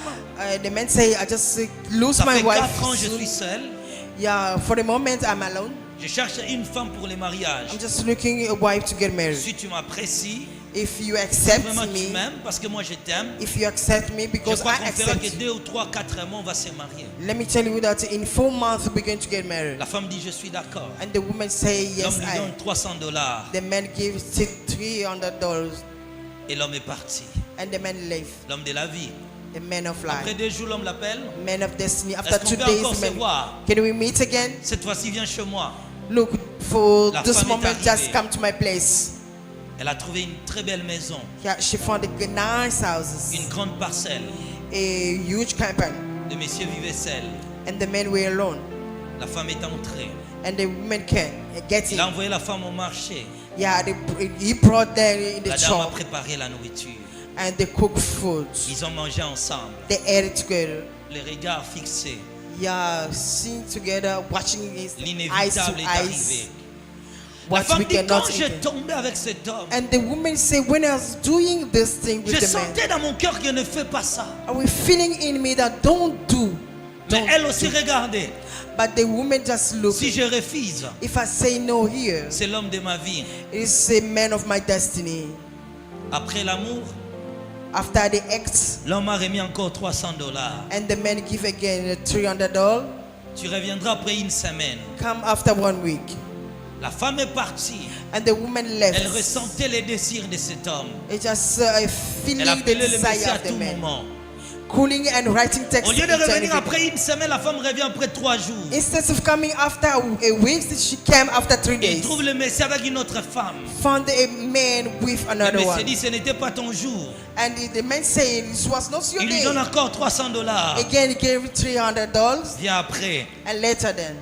The man say, I just lose Ça my fait wife. 4 ans je soon." suis seul. Yeah, for the moment I'm alone. Je cherche une femme pour les mariages. I'm just looking a wife to get married. Si tu m'apprécies, If you Si accept vraiment tu me, m'aimes, parce que moi je t'aime, if you accept me je because crois I qu'on fera accept que you, 2 ou 3, 4 mois, on va se marier. let me tell you that in 4 months we're going to get married. La femme dit, je suis d'accord. And the woman say, L'homme yes, lui I. donne $300 The man gives $300 et l'homme est parti. and the man left. L'homme de la vie. The man of Après life, 2 jours, l'homme l'appelle. man of destiny. Est-ce After qu'on 2 peut encore days, se man, voir? can we meet again? Cette fois-ci, viens chez moi. Look, for La this femme est moment, arrivée. just come to my place. Elle a trouvé une très belle maison, Yeah, she found a nice houses, une grande parcelle. a huge campaign, Le monsieur vivait seul. and the men were alone. La femme est entrée. And the women can get Il a in. envoyé la femme au marché. Yeah, he brought them in the La dame a shop préparé la nourriture. and they cook food. Ils ont mangé ensemble, They ate together. les regards fixés. Yeah, sing together, watching his eyes to L'inévitable est arrivé. eyes. La What femme we dit, quand cannot j'ai eat. tombé avec cet homme, And the woman say, when I was doing this thing with je the man, sentais dans mon cœur qu'elle ne fait pas ça. I was feeling in me that don't do. Mais Don't elle aussi do. regardait. But the woman just looked. Si je refuse, If I say no here, c'est l'homme de ma vie. it's a man of my destiny. Après l'amour, After the ex, l'homme a remis encore $300. and the man give again $300, Tu reviendras après une semaine. come after 1 week. La femme est partie. And the woman Elle left. ressentait les désirs de cet homme. It's just Elle feeling the appelait le desire monsieur à of the tout man. moment. Cooling and writing text. Au lieu de each and revenir every day. après une semaine, la femme revient après 3 jours. Instead of coming after a week, she came after 3 Et il days. trouve le monsieur avec une autre femme. Found a man with Le another monsieur one. dit, ce n'était pas ton jour. And the man said, this was not your Il lui day. donne encore $300. Again, he gave $300. Viens après. And later then,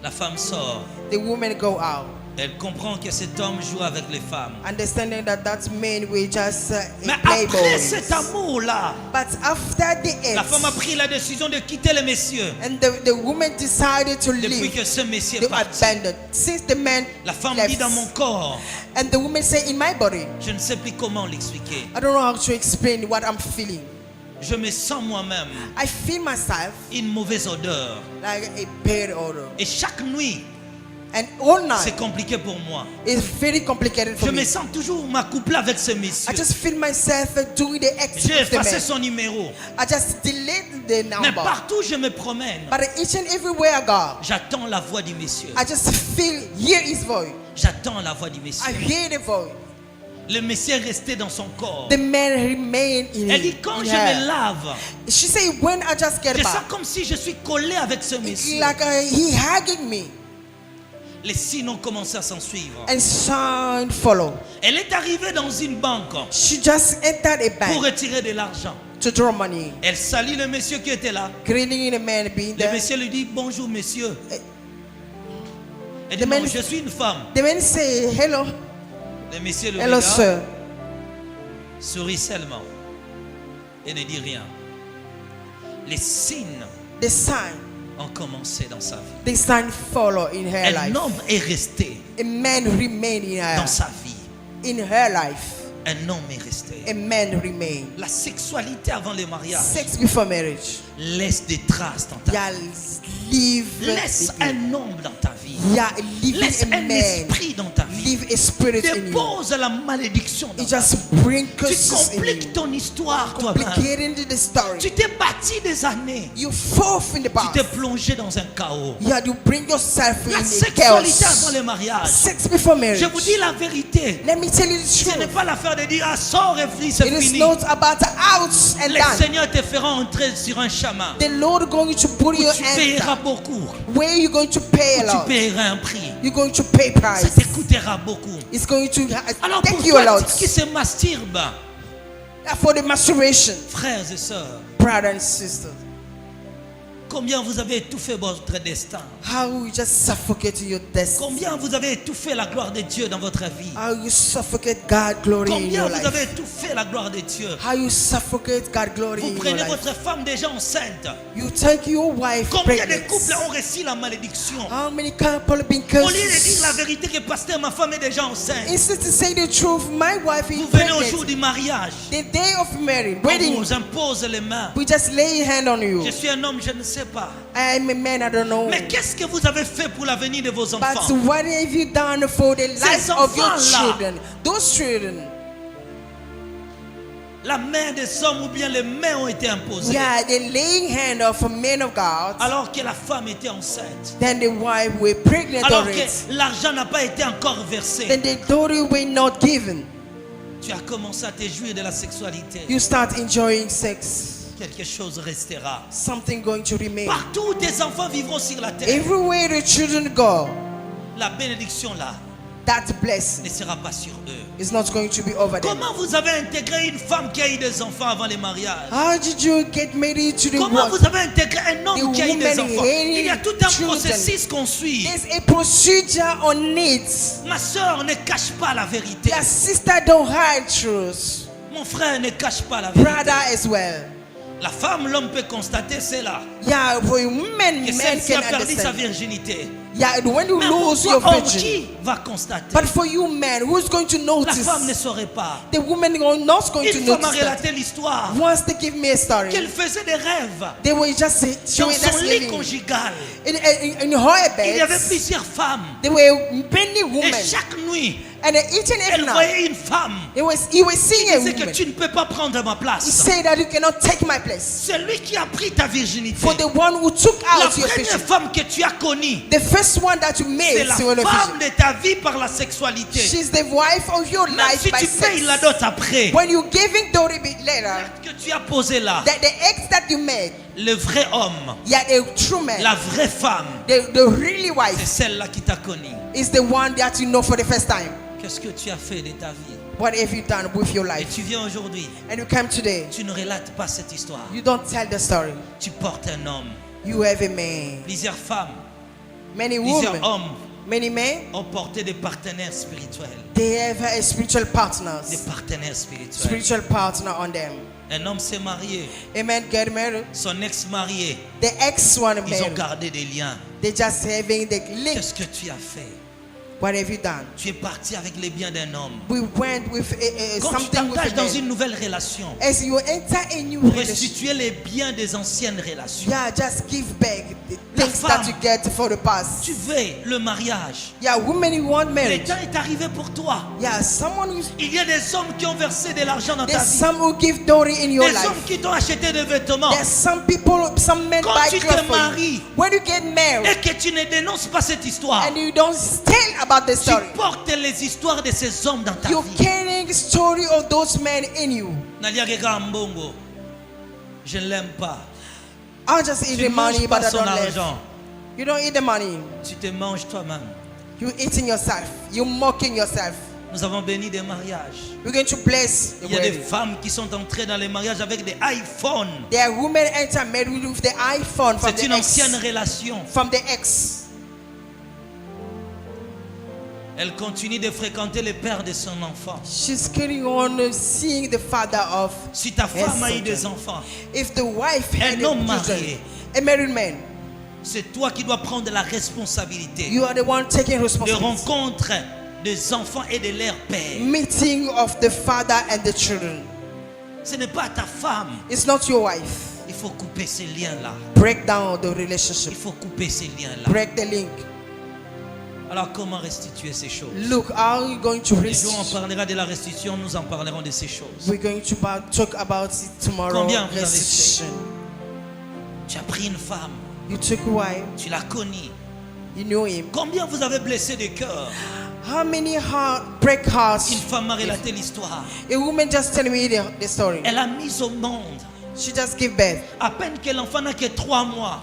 La femme sort. the woman go out. Elle comprend que cet homme joue avec les femmes. Understanding that that man will just Mais a après playboy. cet amour-là, But after the la femme a ex, pris la décision de quitter le monsieur. and the woman decided to Depuis leave, que ce monsieur they est parti. abandoned. Since the man La femme left, dit dans mon corps, and the woman said, in my body, je ne sais plus comment l'expliquer. I don't know how to explain what I'm feeling. Je me sens moi-même I feel myself une mauvaise odeur. like a bad odor. Et chaque nuit, And all c'est night, compliqué pour moi. it's very complicated Je for me me. sens toujours m'accoupler avec ce I monsieur. just feel myself doing the ex J'ai with the effacé man. son numéro. I just delete the Mais number. partout où je me promène, But each and everywhere I go, j'attends la voix du monsieur. I just hear his voice. J'attends la voix du I monsieur. hear the voice. Le monsieur est resté dans son corps. The man remained in Elle dit, it. quand in je her. me lave, She said, when I just get je sens back, comme si je suis collé avec ce it's monsieur. like he hugging me. Les signes ont commencé à s'en suivre. And sign follow. Elle est arrivée dans une banque She just entered a pour bank retirer de l'argent. to draw money. Elle salue le monsieur qui était là. Greeting the man being Le there. monsieur lui dit, bonjour monsieur. Elle The dit, non, man- je suis une femme. The man say, hello, Le monsieur le hello regarde, sir. sourit seulement et ne dit rien. Les signes The sign, ont commencé dans sa vie. the sign follow in her Un life. homme est resté A man remain in her. dans sa vie. In her life, Un homme est resté. a man remain. La sexualité avant le mariage Sex before marriage. laisse des traces dans ta Yeah, vie. live. Laisse un homme dans ta vie. Yeah, live Laisse a un man. esprit dans ta vie. Live a spirit in you. Dépose la malédiction dans It ta vie. just brings Tu curses in compliques you. ton histoire toi-même. Complicating the story. Tu t'es bâti des années. You fall in the Tu past. t'es plongé dans un chaos. Yeah, you bring yourself La in a sexualité avant chaos. le mariage. Sex before marriage. Je vous dis la vérité. Let me tell you the Ce n'est truth. pas l'affaire de dire, ah, sors et fille, c'est It is fini. not about out and Le done. Seigneur te fera entrer sur un chemin The Lord going to put où your tu hand payeras down. beaucoup. Where you going to pay a Tu lot. payeras un prix. You're going to pay Ça price. te coûtera beaucoup. It's going to Alors pour take you a toi lot. qui se masturbe, For the masturbation, frères et sœurs, brothers and sisters, combien vous avez étouffé votre destin? how you just suffocate your destiny. Combien vous avez étouffé la gloire de Dieu dans votre vie? How you suffocate God glory in Combien your vous life. avez étouffé la gloire de Dieu? How you suffocate God glory Vous in your prenez life. votre femme déjà enceinte. You take your wife Combien de pregnant. couples ont reçu la malédiction? How many couples have been Au lieu de dire la cursed? vérité que pasteur, ma femme est déjà enceinte. Instead to say the truth, my wife is Vous venez au jour pregnant. du mariage. The day of marriage, On wedding, vous impose les mains. we just lay a hand on you. Je suis un homme, je ne sais pas. I'm a man, I don't know. Mais qu'est-ce que vous avez fait pour l'avenir de vos But enfants? what have you done for the lives of your enfants-là. children? Those children, la main des hommes ou bien les mains ont été imposées. Yeah, the laying hand of a man of God. Alors que la femme était enceinte. Then the wife were pregnant Alors already. que l'argent n'a pas été encore versé. Then the daughter were not given. Tu as commencé à te jouir de la sexualité. You start enjoying sex. Quelque chose restera. Something going to remain. Partout où tes enfants vivront sur la terre, Everywhere the children go, la bénédiction là that blessing ne sera pas sur eux. is not going to be over them. Comment vous avez intégré une femme qui a eu des enfants avant le mariage? How did you get married to the Comment world? vous avez intégré un homme The qui a eu des woman enfants? hating Il y a tout un children. processus qu'on suit. There's a procedure on it. Ma soeur ne cache pas la vérité. Your sister don't hide truth. Mon frère ne cache pas la vérité. Brother as well. La femme, l'homme peut constater cela. Yeah, for a woman, Que man celle-ci can a perdu sa understand. virginité. Yeah, when you Mais pour lose toi, your homme, virgin. qui va constater? But for you, man, who's going to La notice? femme ne saurait pas. The woman not going to Une femme a notice that. relaté l'histoire Wants to give me a story. qu'elle faisait des rêves They were just she dans was son just lit living conjugal. in her Il y avait bed. plusieurs femmes. There were many Et women, chaque nuit, and each and every elle night, voyait une femme. he was seeing a Il disait que woman. tu ne peux pas prendre ma He place. said that you cannot take my place. C'est lui qui a pris ta virginité. For the one who took La out your première vision, femme que tu as connue, the first one that you c'est made, la so the femme vision. de ta vie par la sexualité. She's the wife of your Même life si by tu payes sex. la dot après, When you giving Dory later, que tu as posé là, that the ex that you made, le vrai homme, yeah, the true man, la vraie femme, the really c'est wife, celle-là qui t'a connu. is the one that you know for the first time. Qu'est-ce que tu as fait de ta vie? What have you done with your Et life? tu viens aujourd'hui, And you come today, tu ne relates pas cette histoire. you don't tell the story. Tu portes un homme. You have a man. Plusieurs femmes, Many plusieurs women, hommes many men, ont porté des partenaires spirituels. they have a spiritual Des partners, partenaires spirituels. spiritual partner on them. Un homme s'est marié, A man get married, son ex-marié, the ex one ils ont married. gardé des liens. They just having the link. Qu'est-ce que tu as fait? What have you done? Tu es parti avec les biens d'un homme. We went with Quand tu something with t'engages a dans man. une nouvelle relation, As you enter a new pour relationship, restituer les biens des anciennes relations. yeah, just give back the La things femme. that you get for the past. Tu veux le mariage. Yeah, women who want Le marriage. temps est arrivé pour toi. Yeah, someone who's Il y a des hommes qui ont versé de l'argent dans ta there's vie. some who give Dory in your Des life. hommes qui t'ont acheté des vêtements. There's some people, some men Quand buy tu te clothes for maries you. When you get married et que tu ne dénonces pas cette histoire, and you don't tell about the tu story, portes les histoires de ces hommes dans ta you're vie. carrying story of those men in you. Nalia Gega Mbongo, je ne l'aime pas. I'll just eat Tu the ne money, manges but pas I son don't live. argent. You don't eat the money. Tu te manges toi-même. You're eating yourself. You're mocking yourself. Nous avons béni des mariages. We're going to bless the Il y a des wedding. femmes qui sont entrées dans les mariages avec des iPhones. There are women enter married with the iPhone from C'est the une ancienne ex. relation. From the ex. Elle continue de fréquenter le père de son enfant. She's carrying on seeing the father of. Si ta femme a eu son des child. enfants, If the wife had Un homme children, marié. a married man, c'est toi qui dois prendre la responsabilité you are the one taking de responsibility. rencontre des enfants et de leur père. Meeting of the father and the children. Ce n'est pas ta femme. It's not your wife. Il faut couper ces liens-là. Break down the Il relationship. faut couper ces liens-là. Break the link. Alors comment restituer ces choses? Look, how are you going to Le jour où on restitution? parlera de la restitution, nous en parlerons de ces choses. We're going to talk about it tomorrow. Combien vous avez Restitution. Tu as pris une femme, You took a wife. tu l'as connue. You knew him. Combien vous avez blessé de cœur? How many break hearts? Une femme m'a relaté l'histoire. A woman just tell me the story. Elle a mis au monde, She just gave birth. à peine que l'enfant n'a que 3 mois.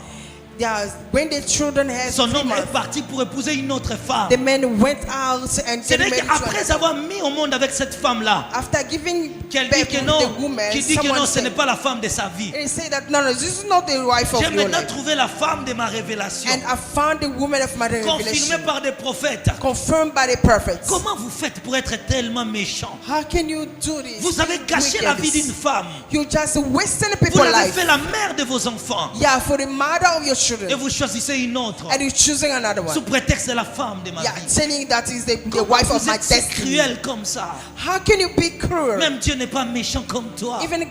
Yeah, when the children had Son 3 homme est months, parti pour épouser une autre femme. the man went out and get C'est-à-dire married to qu'après another. avoir mis au monde avec cette femme-là, After giving qu'elle dit birth que to non, the woman, qui dit que non, someone ce n'est said, pas la femme de sa vie. and he said that no, this is not the wife of J'ai your maintenant life. trouvé la femme de ma révélation, And I found the woman of my confirmée revelation, par des prophètes. confirmed by the prophets. Comment vous faites pour être tellement méchant? How can you do this? Vous avez gâché la vie d'une femme. You just wasting Vous people's l'avez life. fait la mère de vos enfants. Yeah, for the mother of your Et children. vous choisissez une autre. And you're choosing another Sous one. prétexte de la femme de ma Yeah, vie. telling that is the Comment wife of vous my êtes si destiny. cruel comme ça? How can you be cruel? Même Dieu n'est pas méchant comme toi. Even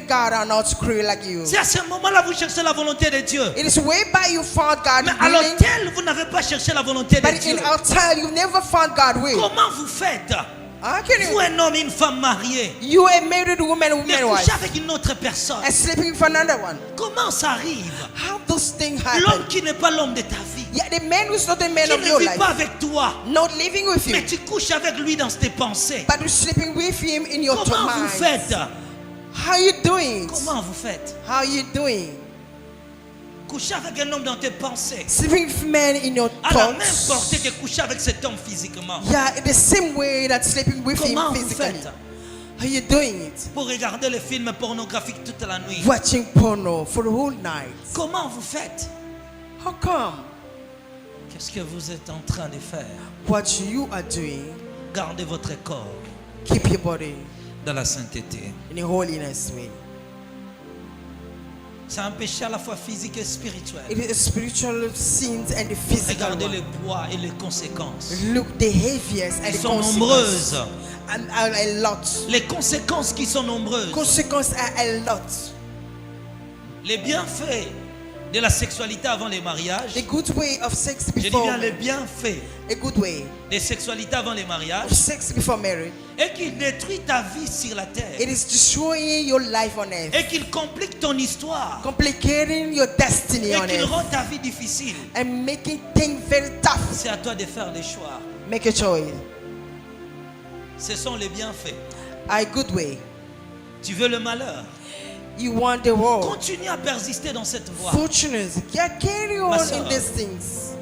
God are not cruel like you. C'est à ce moment-là vous cherchez la volonté de Dieu. It is whereby you found God Mais à willing, l'hôtel, vous n'avez pas cherché la volonté de but Dieu. in our time you never found God will. Comment vous faites How can Vous, you? un homme et une femme mariés, You a married woman who mais married coucher wife avec une autre personne. and sleeping with another one. Comment ça arrive? How those things L'homme happen? qui n'est pas l'homme de ta vie, Yeah, the man who's not the man qui of ne your vit life, pas avec toi, not living with mais you, tu couches avec lui dans tes pensées. but you're sleeping with him in your Comment vous mind. faites? How you doing? Comment vous faites? How you doing? Coucher avec un homme dans tes pensées, Sleeping with men in your à la même portée thoughts. que coucher avec cet homme physiquement. Yeah, in the same way that sleeping with him Comment vous physically. faites How you doing it? pour regarder les films pornographiques toute la nuit? Watching porno for the whole night. Comment vous faites? How come? Qu'est-ce que vous êtes en train de faire? What you are doing, Gardez votre corps keep your body dans la sainteté. in a holiness way. C'est un péché à la fois physique et spirituel. It is a spiritual sins and the physical Regardez one. le poids et les conséquences. Look the heaviest and Elles the sont consequences. nombreuses. And a lot. Les conséquences qui sont nombreuses. Consequences are a lot. Les bienfaits de la sexualité avant les mariages. The good way of sex Je dis before bien les bienfaits a good way des sexualités avant les mariages. of sex before marriage. Et qu'il détruit ta vie sur la terre. It is destroying your life on earth, Et qu'il complique ton histoire. complicating your destiny Et on qu'il earth, rend ta vie difficile. and making things very tough. C'est à toi de faire des choix. Make a choice. Ce sont les bienfaits. A good way. Tu veux le malheur. You want the world. Continue à persister dans cette voie. Fortunes. Carry on Ma in sœur. these things.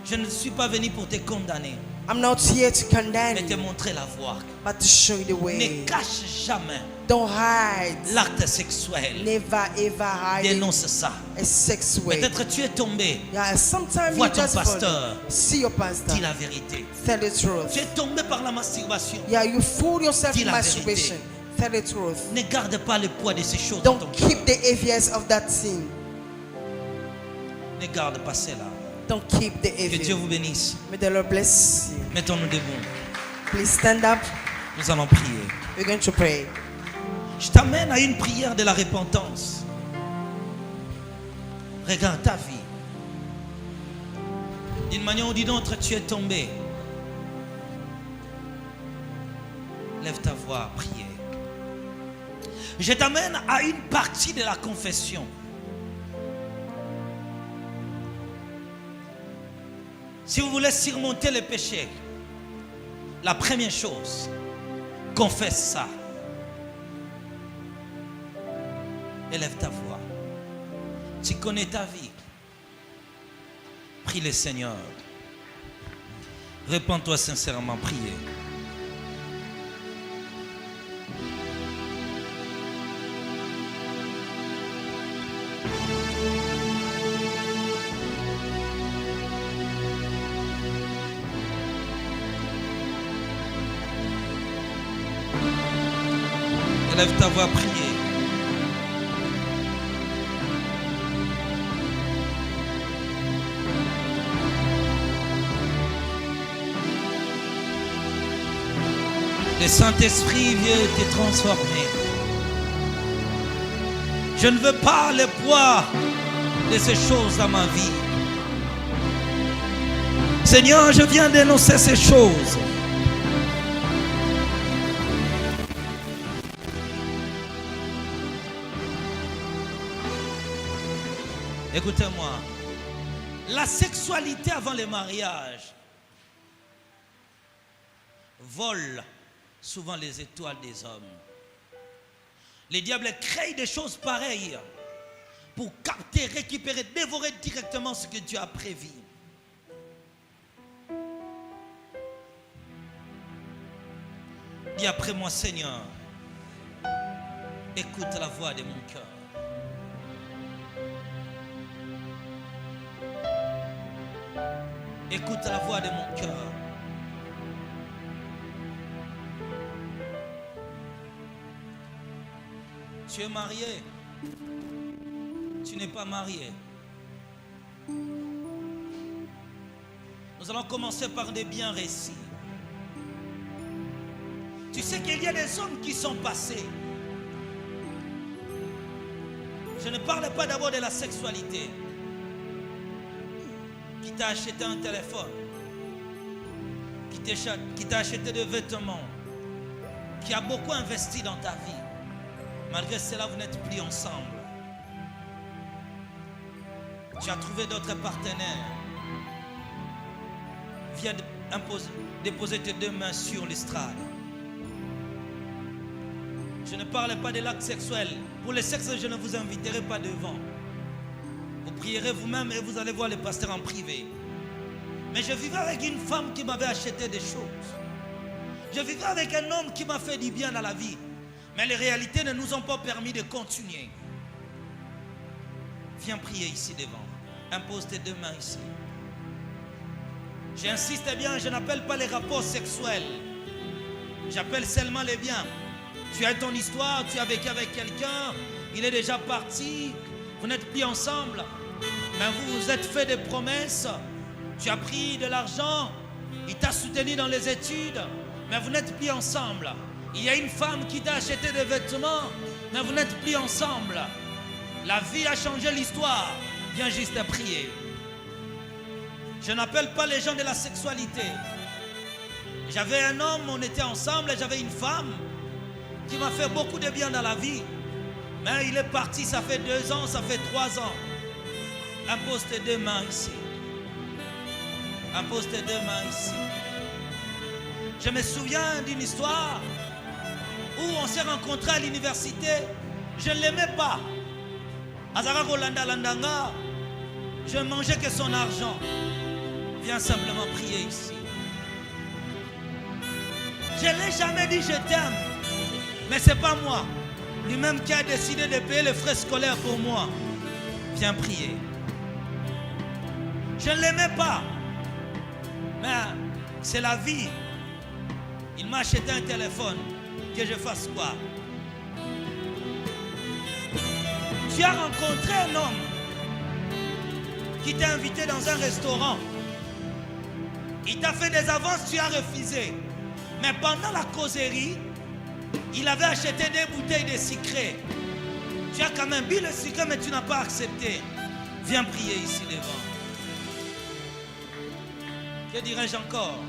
Je ne suis pas venu pour te condamner, I'm not here to condemn mais te you, montrer la voie. but to show you the way. Ne cache jamais Don't hide. l'acte sexuel. Never ever hide Dénonce ça. a sex way. Peut-être tu es tombé. Yeah, sometimes Vois you ton just pasteur. see your pastor. Dis la vérité. Tell the truth. Tu es tombé par la masturbation. Yeah, you fool yourself Dis in la masturbation. Tell the truth. Ne garde pas le poids de ces choses dans Don't ton cœur. keep the heaviest of that sin. Ne garde pas cela. Don't keep the Que Dieu heaviest. vous bénisse. May the Lord bless you. Mettons-nous debout. Please stand up. Nous allons prier. We're going to pray. Je t'amène à une prière de la repentance. Regarde ta vie. D'une manière ou d'une autre, tu es tombé. Lève ta voix à prier. Je t'amène à une partie de la confession. Si vous voulez surmonter le péché, la première chose, confesse ça. Élève ta voix. Tu connais ta vie. Prie le Seigneur. Répands-toi sincèrement, priez. Élève ta voix, priez. Le Saint-Esprit vient te transformer. Je ne veux pas le poids de ces choses dans ma vie. Seigneur, je viens dénoncer ces choses. Écoutez-moi. La sexualité avant le mariage vole souvent les étoiles des hommes. Les diables créent des choses pareilles pour capter, récupérer, dévorer directement ce que Dieu a prévu. Dis après moi, Seigneur, écoute la voix de mon cœur. Écoute la voix de mon cœur. Tu es marié. Tu n'es pas marié. Nous allons commencer par des biens récits. Tu sais qu'il y a des hommes qui sont passés. Je ne parle pas d'abord de la sexualité. Qui t'a acheté un téléphone, qui t'a acheté des vêtements, qui a beaucoup investi dans ta vie. Malgré cela, vous n'êtes plus ensemble. Tu as trouvé d'autres partenaires. Viens déposer tes 2 mains sur l'estrade. Je ne parle pas de l'acte sexuel. Pour le sexe, je ne vous inviterai pas devant. Vous prierez vous-même et vous allez voir le pasteur en privé. Mais je vivais avec une femme qui m'avait acheté des choses. Je vivais avec un homme qui m'a fait du bien dans la vie. Mais les réalités ne nous ont pas permis de continuer. Viens prier ici devant. Impose tes 2 mains ici. J'insiste bien, je n'appelle pas les rapports sexuels. J'appelle seulement les biens. Tu as ton histoire, tu as vécu avec quelqu'un, il est déjà parti, vous n'êtes plus ensemble. Mais vous vous êtes fait des promesses. Tu as pris de l'argent, il t'a soutenu dans les études, mais vous n'êtes plus ensemble. Il y a une femme qui t'a acheté des vêtements, mais vous n'êtes plus ensemble. La vie a changé l'histoire. Viens juste à prier. Je n'appelle pas les gens de la sexualité. J'avais un homme, on était ensemble, et j'avais une femme qui m'a fait beaucoup de bien dans la vie. Mais il est parti, ça fait 2 ans, ça fait 3 ans. Impose tes 2 mains ici. Impose tes 2 mains ici. Je me souviens d'une histoire où on s'est rencontrés à l'université. Je ne l'aimais pas. Azarako Landa Landanga. Je ne mangeais que son argent. Viens simplement prier ici. Je ne l'ai jamais dit je t'aime. Mais ce n'est pas moi. Lui-même qui a décidé de payer les frais scolaires pour moi. Viens prier. Je ne l'aimais pas. Mais c'est la vie. Il m'a acheté un téléphone. Que je fasse quoi? Tu as rencontré un homme qui t'a invité dans un restaurant. Il t'a fait des avances, tu as refusé. Mais pendant la causerie, il avait acheté des bouteilles de sucré. Tu as quand même bu le sucré, mais tu n'as pas accepté. Viens prier ici devant. Que dirais-je encore?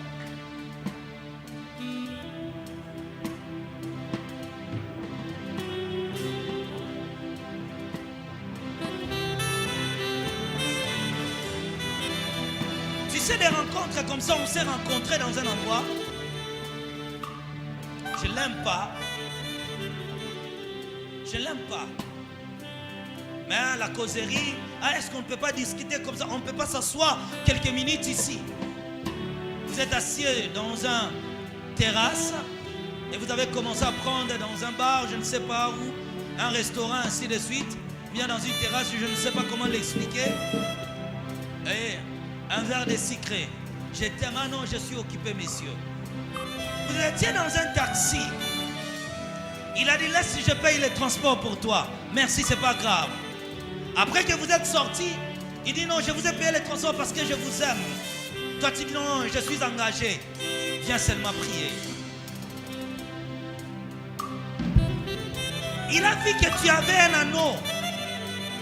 Tu sais, des rencontres comme ça, on s'est rencontrés dans un endroit. Je ne l'aime pas. Je ne l'aime pas. Mais la causerie, est-ce qu'on ne peut pas discuter comme ça? On ne peut pas s'asseoir quelques minutes ici. Vous êtes assis dans une terrasse et vous avez commencé à prendre dans un bar, je ne sais pas où, un restaurant, ainsi de suite. Bien dans une terrasse, je ne sais pas comment l'expliquer. Et un verre de sucré. Je t'aime, ah non, je suis occupé, messieurs. Vous étiez dans un taxi. Il a dit, laisse si je paye le transport pour toi. Merci, c'est pas grave. Après que vous êtes sortis, il dit, non, je vous ai payé le transport parce que je vous aime. Toi, tu dis, non, je suis engagé. Viens seulement prier. Il a vu que tu avais un anneau,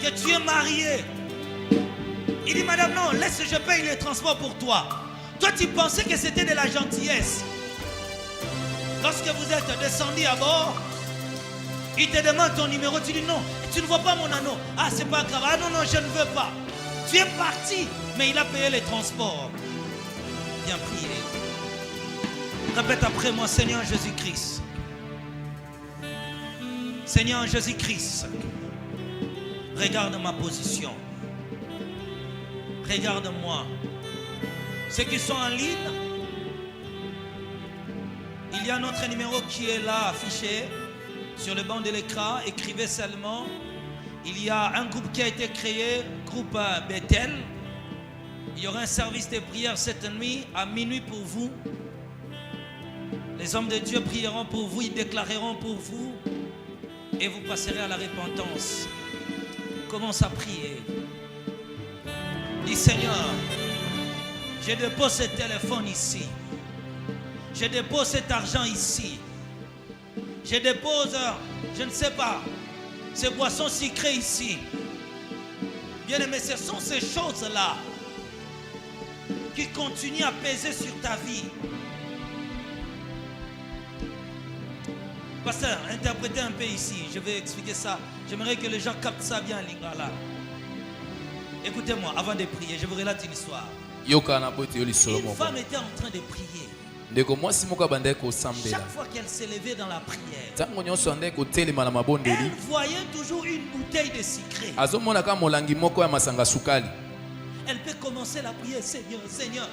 que tu es marié. Il dit, madame, non, laisse, je paye le transport pour toi. Toi, tu pensais que c'était de la gentillesse. Lorsque vous êtes descendu à bord, il te demande ton numéro, tu dis non, tu ne vois pas mon anneau. Ah, c'est pas grave, ah non, non, je ne veux pas. Tu es parti, mais il a payé les transports. Viens prier. Répète après moi, Seigneur Jésus-Christ. Seigneur Jésus-Christ, regarde ma position. Regarde-moi. Ceux qui sont en ligne, il y a notre numéro qui est là affiché sur le banc de l'écran. Écrivez seulement. Il y a un groupe qui a été créé, groupe Bethel. Il y aura un service de prière cette nuit à minuit pour vous. Les hommes de Dieu prieront pour vous, ils déclareront pour vous et vous passerez à la repentance. Commence à prier. Dis Seigneur, je dépose ce téléphone ici. Je dépose cet argent ici. Je dépose, je ne sais pas, ces boissons sucrées ici. Bien aimé, ce sont ces choses-là qui continuent à peser sur ta vie. Pasteur, interprétez un peu ici. Je vais expliquer ça. J'aimerais que les gens captent ça bien, Lingala. Écoutez-moi, avant de prier, je vous relate une histoire. Une femme était en train de prier. Chaque fois qu'elle s'élevait dans la prière, elle voyait toujours une bouteille de sucre. Elle peut commencer la prière, Seigneur, Seigneur.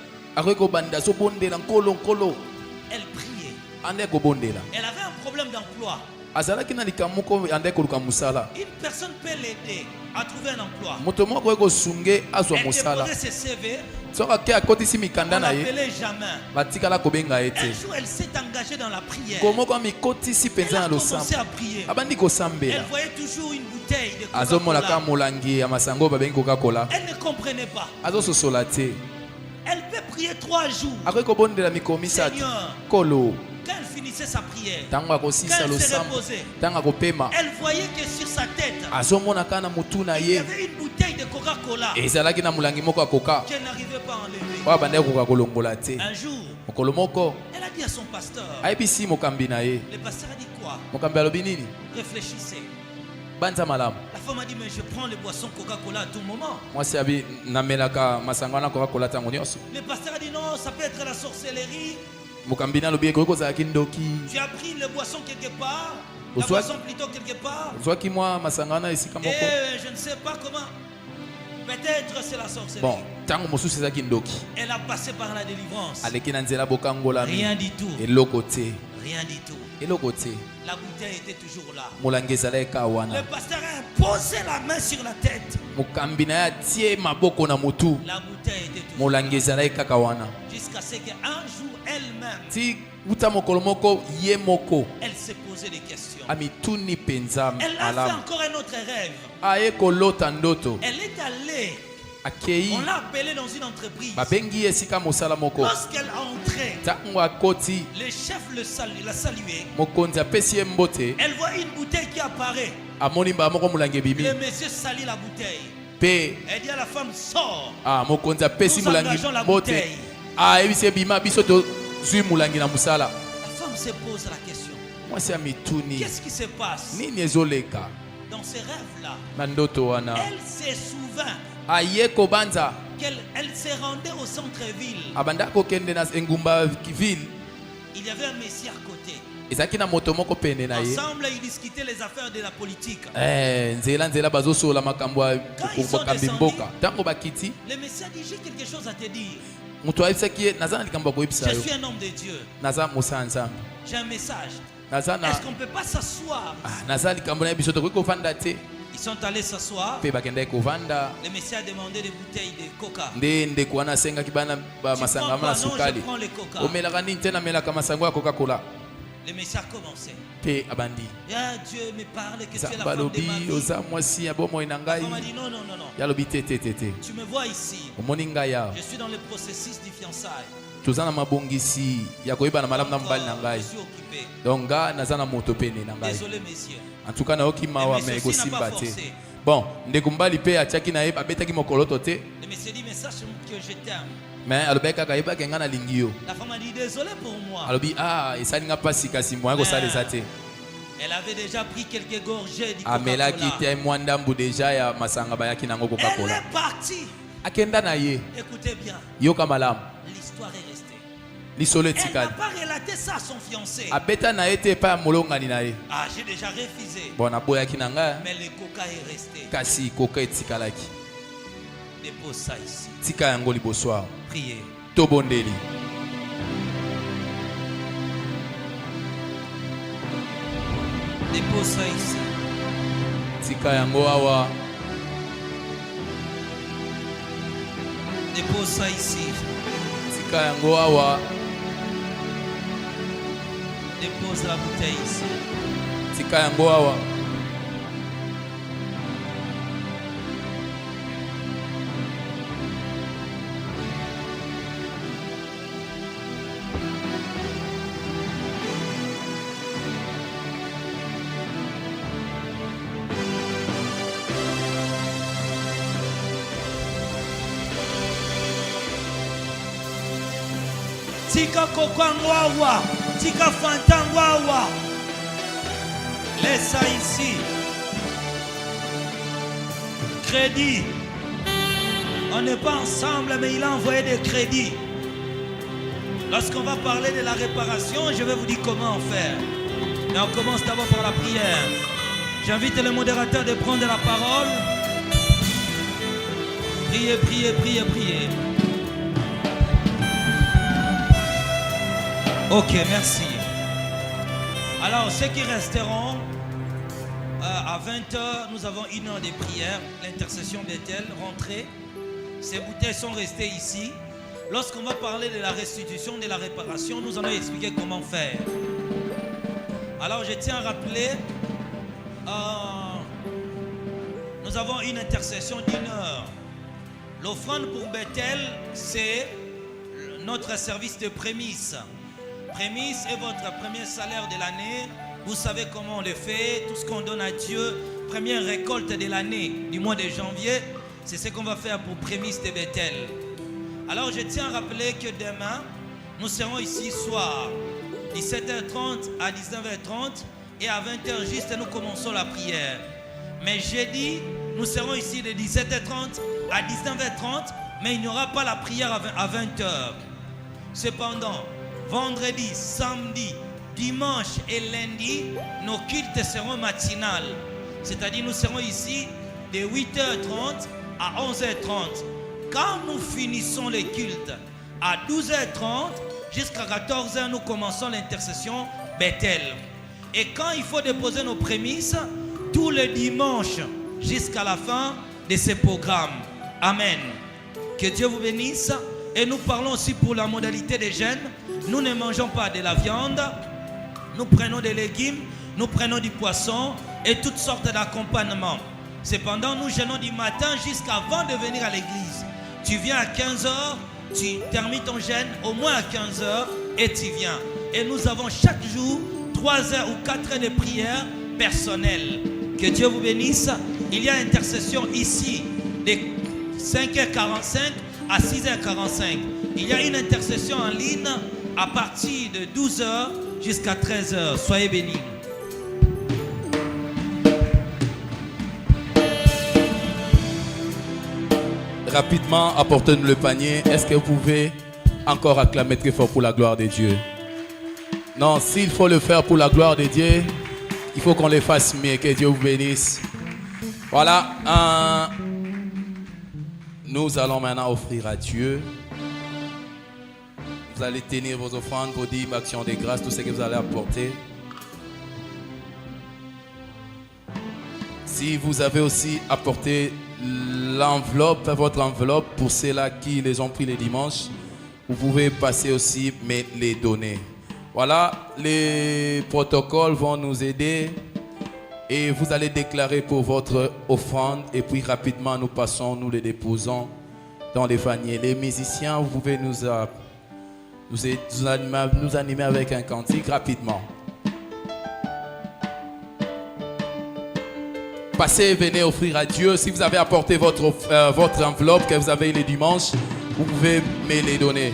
Elle priait. Elle avait un problème d'emploi. Une personne peut l'aider à trouver un emploi. Elle déposait ses CV. On l'appelait jamais. Un jour, elle s'est engagée dans la prière. Elle a commencé à prier. Elle voyait toujours une bouteille de Coca-Cola. Elle ne comprenait pas. Elle peut prier 3 jours. Seigneur, quand elle finissait sa prière, quand elle s'est reposée, elle voyait que sur sa tête, il y avait une bouteille de Coca-Cola qu'elle n'arrivait pas à enlever. Un jour, elle a dit à son pasteur, le pasteur a dit quoi? Réfléchissez. La femme a dit, mais je prends les boissons Coca-Cola à tout moment. Le pasteur a dit, non, ça peut être la sorcellerie. Tu as pris les boissons quelque part, la boisson plutôt quelque part. Et je ne sais pas comment. Peut-être c'est la sorcellerie. Elle a passé par la délivrance. Rien du tout. Rien du tout. La bouteille était toujours là. Le pasteur a posé la main sur la tête. La bouteille était toujours là. Jusqu'à ce qu'un jour elle-même, elle s'est posé des questions. Elle a fait encore un autre rêve. Elle est allée. On l'a appelée dans une entreprise. Lorsqu'elle a entré, le chef l'a salué. Elle voit une bouteille qui apparaît. Le monsieur salit la bouteille. Elle dit à la femme, sors. Nous engageons la bouteille. La femme se pose la question. Qu'est-ce qui se passe? Dans ces rêves-là, elle se souvint qu'elle se rendait au centre-ville. Il y avait un messie à côté. Ensemble, ils discutaient les affaires de la politique. Quand ils sont descendus, le messie a dit, j'ai quelque chose à te dire. Je suis un homme de Dieu. J'ai un message. Est-ce qu'on ne peut pas s'asseoir? Ils sont allés s'asseoir. Le Messie a demandé des bouteilles de coca. Tu prends quoi? Non, je prends le coca. Le Messie a commencé. Dieu me parle que tu es la femme de ma vie. La femme a dit non. Tu me vois ici. Je suis dans le processus du fiançailles. Je suis occupé. Désolé, messieurs. En tout cas, ceci n'a pas forcé. bon, Le monsieur dit, mais sache que je t'aime. mais La femme a dit, désolé pour moi. Elle avait déjà pris quelques gorgées du Coca-Cola. Elle est partie. Écoutez bien. L'histoire est restée. Elle n'a pas relaté ça à son fiancé. J'ai déjà refusé. Mais le coca est resté. Dépose ça ici. Priez. Dépose ça ici. Dépose ça ici. Dépose la bouteille ici. Tika kokangwawa, tika fantangwawa. Laisse ça ici. Crédit. On n'est pas ensemble, mais il a envoyé des crédits. Lorsqu'on va parler de la réparation, je vais vous dire comment faire. Mais on commence d'abord par la prière. J'invite le modérateur de prendre la parole. Priez, priez, priez, priez. Ok, merci. Alors, ceux qui resteront, à 20h, nous avons 1 heure de prière, l'intercession Bethel, rentrez. Ces bouteilles sont restées ici. Lorsqu'on va parler de la restitution, de la réparation, nous allons expliquer comment faire. Alors, je tiens à rappeler, nous avons une intercession d'1 heure. L'offrande pour Bethel, c'est notre service de prémisse. Prémisse est votre premier salaire de l'année. Vous savez comment on le fait, tout ce qu'on donne à Dieu. Première récolte de l'année, du mois de janvier, c'est ce qu'on va faire pour prémisse de Bethel. Alors je tiens à rappeler que demain, nous serons ici soir, 17h30 à 19h30 et à 20h juste nous commençons la prière. Mais jeudi, nous serons ici de 17h30 à 19h30, mais il n'y aura pas la prière à 20h. Cependant, vendredi, samedi, dimanche et lundi, nos cultes seront matinales. C'est-à-dire nous serons ici de 8h30 à 11h30. Quand nous finissons les cultes à 12h30 jusqu'à 14h, nous commençons l'intercession Bethel. Et quand il faut déposer nos prémices, tous les dimanches jusqu'à la fin de ce programme. Amen. Que Dieu vous bénisse. Et nous parlons aussi pour la modalité des jeûnes. Nous ne mangeons pas de la viande. Nous prenons des légumes, nous prenons du poisson et toutes sortes d'accompagnements. Cependant, nous jeûnons du matin jusqu'avant de venir à l'église. Tu viens à 15h, tu termines ton jeûne au moins à 15h et tu viens. Et nous avons chaque jour 3 heures ou 4 heures de prière personnelle. Que Dieu vous bénisse. Il y a intercession ici de 5h45 à 6h45. Il y a une intercession en ligne à partir de 12h jusqu'à 13h. Soyez bénis. Rapidement, apportez-nous le panier. Est-ce que vous pouvez encore acclamer très fort pour la gloire de Dieu? Non, s'il faut le faire pour la gloire de Dieu, il faut qu'on le fasse mieux. Que Dieu vous bénisse. Voilà. Nous allons maintenant offrir à Dieu. Vous allez tenir vos offrandes, vos dîmes, actions de grâce, tout ce que vous allez apporter. Si vous avez aussi apporté l'enveloppe, votre enveloppe, pour ceux-là qui les ont pris les dimanches, vous pouvez passer aussi, mais les donner. Voilà, les protocoles vont nous aider et vous allez déclarer pour votre offrande et puis rapidement nous passons, nous les déposons dans les paniers. Les musiciens, vous pouvez nous animer avec un cantique rapidement. Passez et venez offrir à Dieu. Si vous avez apporté votre enveloppe que vous avez les dimanches, vous pouvez me les donner.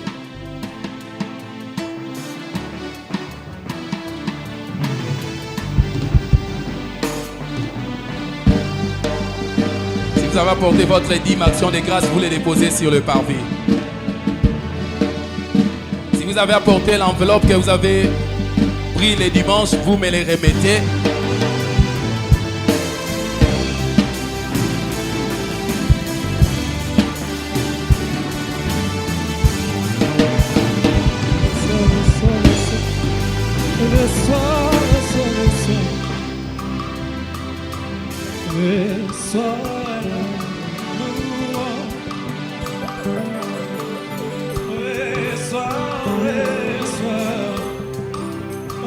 Si vous avez apporté votre dîme, action de grâce, vous les déposez sur le parvis. Si vous avez apporté l'enveloppe que vous avez pris les dimanches, vous me les remettez.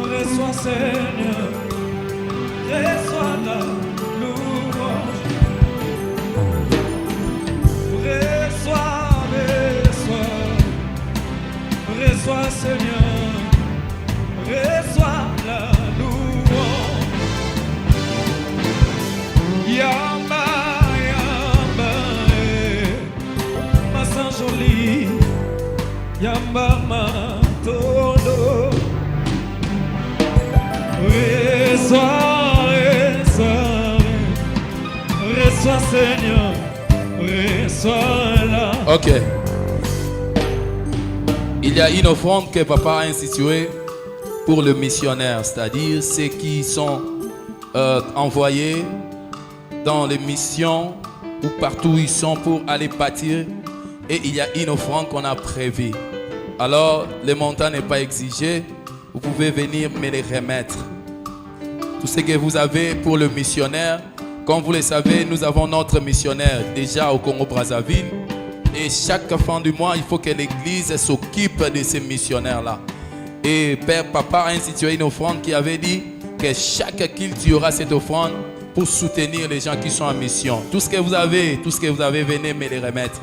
Reçois Seigneur, reçois la louange. Reçois Seigneur, reçois la louange. Yamba, yamba, ma Saint Joli, yamba ma todo. Reçois reçois Seigneur, reçois-la. Ok. Il y a une offrande que papa a instituée pour le missionnaire, c'est-à-dire ceux qui sont envoyés dans les missions ou partout où ils sont pour aller bâtir. Et il y a une offrande qu'on a prévue. Alors, le montant n'est pas exigé. Vous pouvez venir me les remettre. Tout ce que vous avez pour le missionnaire, comme vous le savez, nous avons notre missionnaire déjà au Congo-Brazzaville. Et chaque fin du mois, il faut que l'église s'occupe de ces missionnaires-là. Et Père Papa a institué une offrande qui avait dit que chaque culte, il y aura cette offrande pour soutenir les gens qui sont en mission. Tout ce que vous avez, venez me les remettre.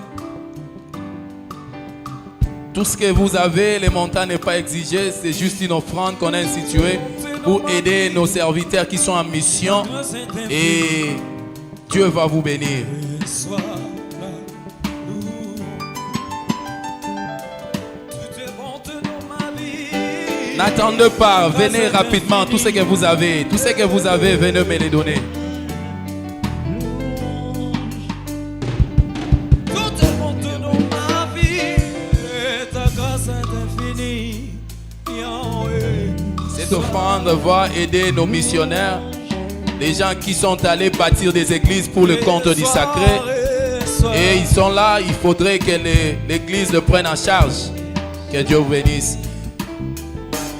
Tout ce que vous avez, le montant n'est pas exigé, c'est juste une offrande qu'on a instituée pour aider nos serviteurs qui sont en mission. Et Dieu va vous bénir. N'attendez pas, venez rapidement. Tout ce que vous avez, venez me les donner. Tout est bon dans ma vie, et ta grâce est infinie. Cette offrande va aider nos missionnaires, les gens qui sont allés bâtir des églises pour le compte du sacré. Et ils sont là, il faudrait que l'église le prenne en charge. Que Dieu vous bénisse.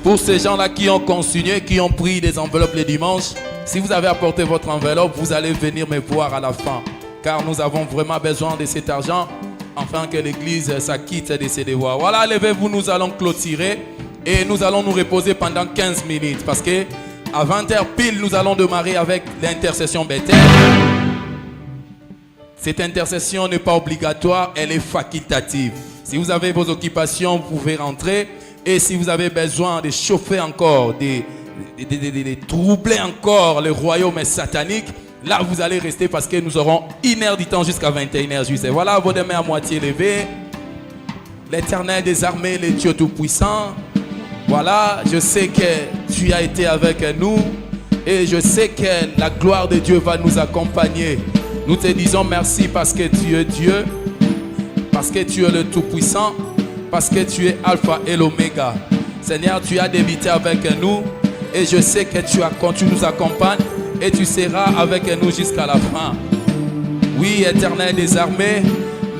Pour ces gens-là qui ont continué, qui ont pris des enveloppes les dimanches, si vous avez apporté votre enveloppe, vous allez venir me voir à la fin. Car nous avons vraiment besoin de cet argent afin que l'église s'acquitte de ses devoirs. Voilà, levez-vous, nous allons clôturer et nous allons nous reposer pendant 15 minutes. Parce que à 20h pile, nous allons démarrer avec l'intercession Bethel. Cette intercession n'est pas obligatoire, elle est facultative. Si vous avez vos occupations, vous pouvez rentrer. Et si vous avez besoin de chauffer encore, de troubler encore le royaume satanique, là vous allez rester parce que nous aurons 1 heure du temps jusqu'à 21h juste. Et voilà vos deux mains à moitié levées. L'Éternel des armées, le Dieu Tout-Puissant. Voilà, je sais que tu as été avec nous. Et je sais que la gloire de Dieu va nous accompagner. Nous te disons merci parce que tu es Dieu. Parce que tu es le Tout-Puissant. Parce que tu es Alpha et l'Oméga. Seigneur, tu as débuté avec nous. Et je sais que tu nous accompagnes. Et tu seras avec nous jusqu'à la fin. Oui, Éternel des armées,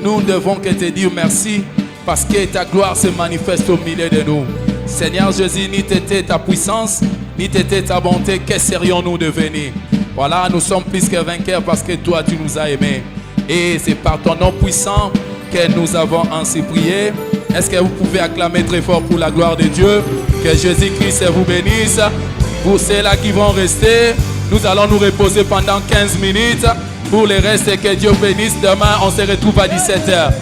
nous ne devons que te dire merci. Parce que ta gloire se manifeste au milieu de nous. Seigneur Jésus, ni t'était ta puissance, ni t'était ta bonté, que serions-nous devenus? Voilà, nous sommes plus que vainqueurs parce que toi, tu nous as aimés. Et c'est par ton nom puissant que nous avons ainsi prié. Est-ce que vous pouvez acclamer très fort pour la gloire de Dieu? Que Jésus-Christ vous bénisse. Pour ceux-là qui vont rester, nous allons nous reposer pendant 15 minutes. Pour le reste, que Dieu bénisse. Demain, on se retrouve à 17h.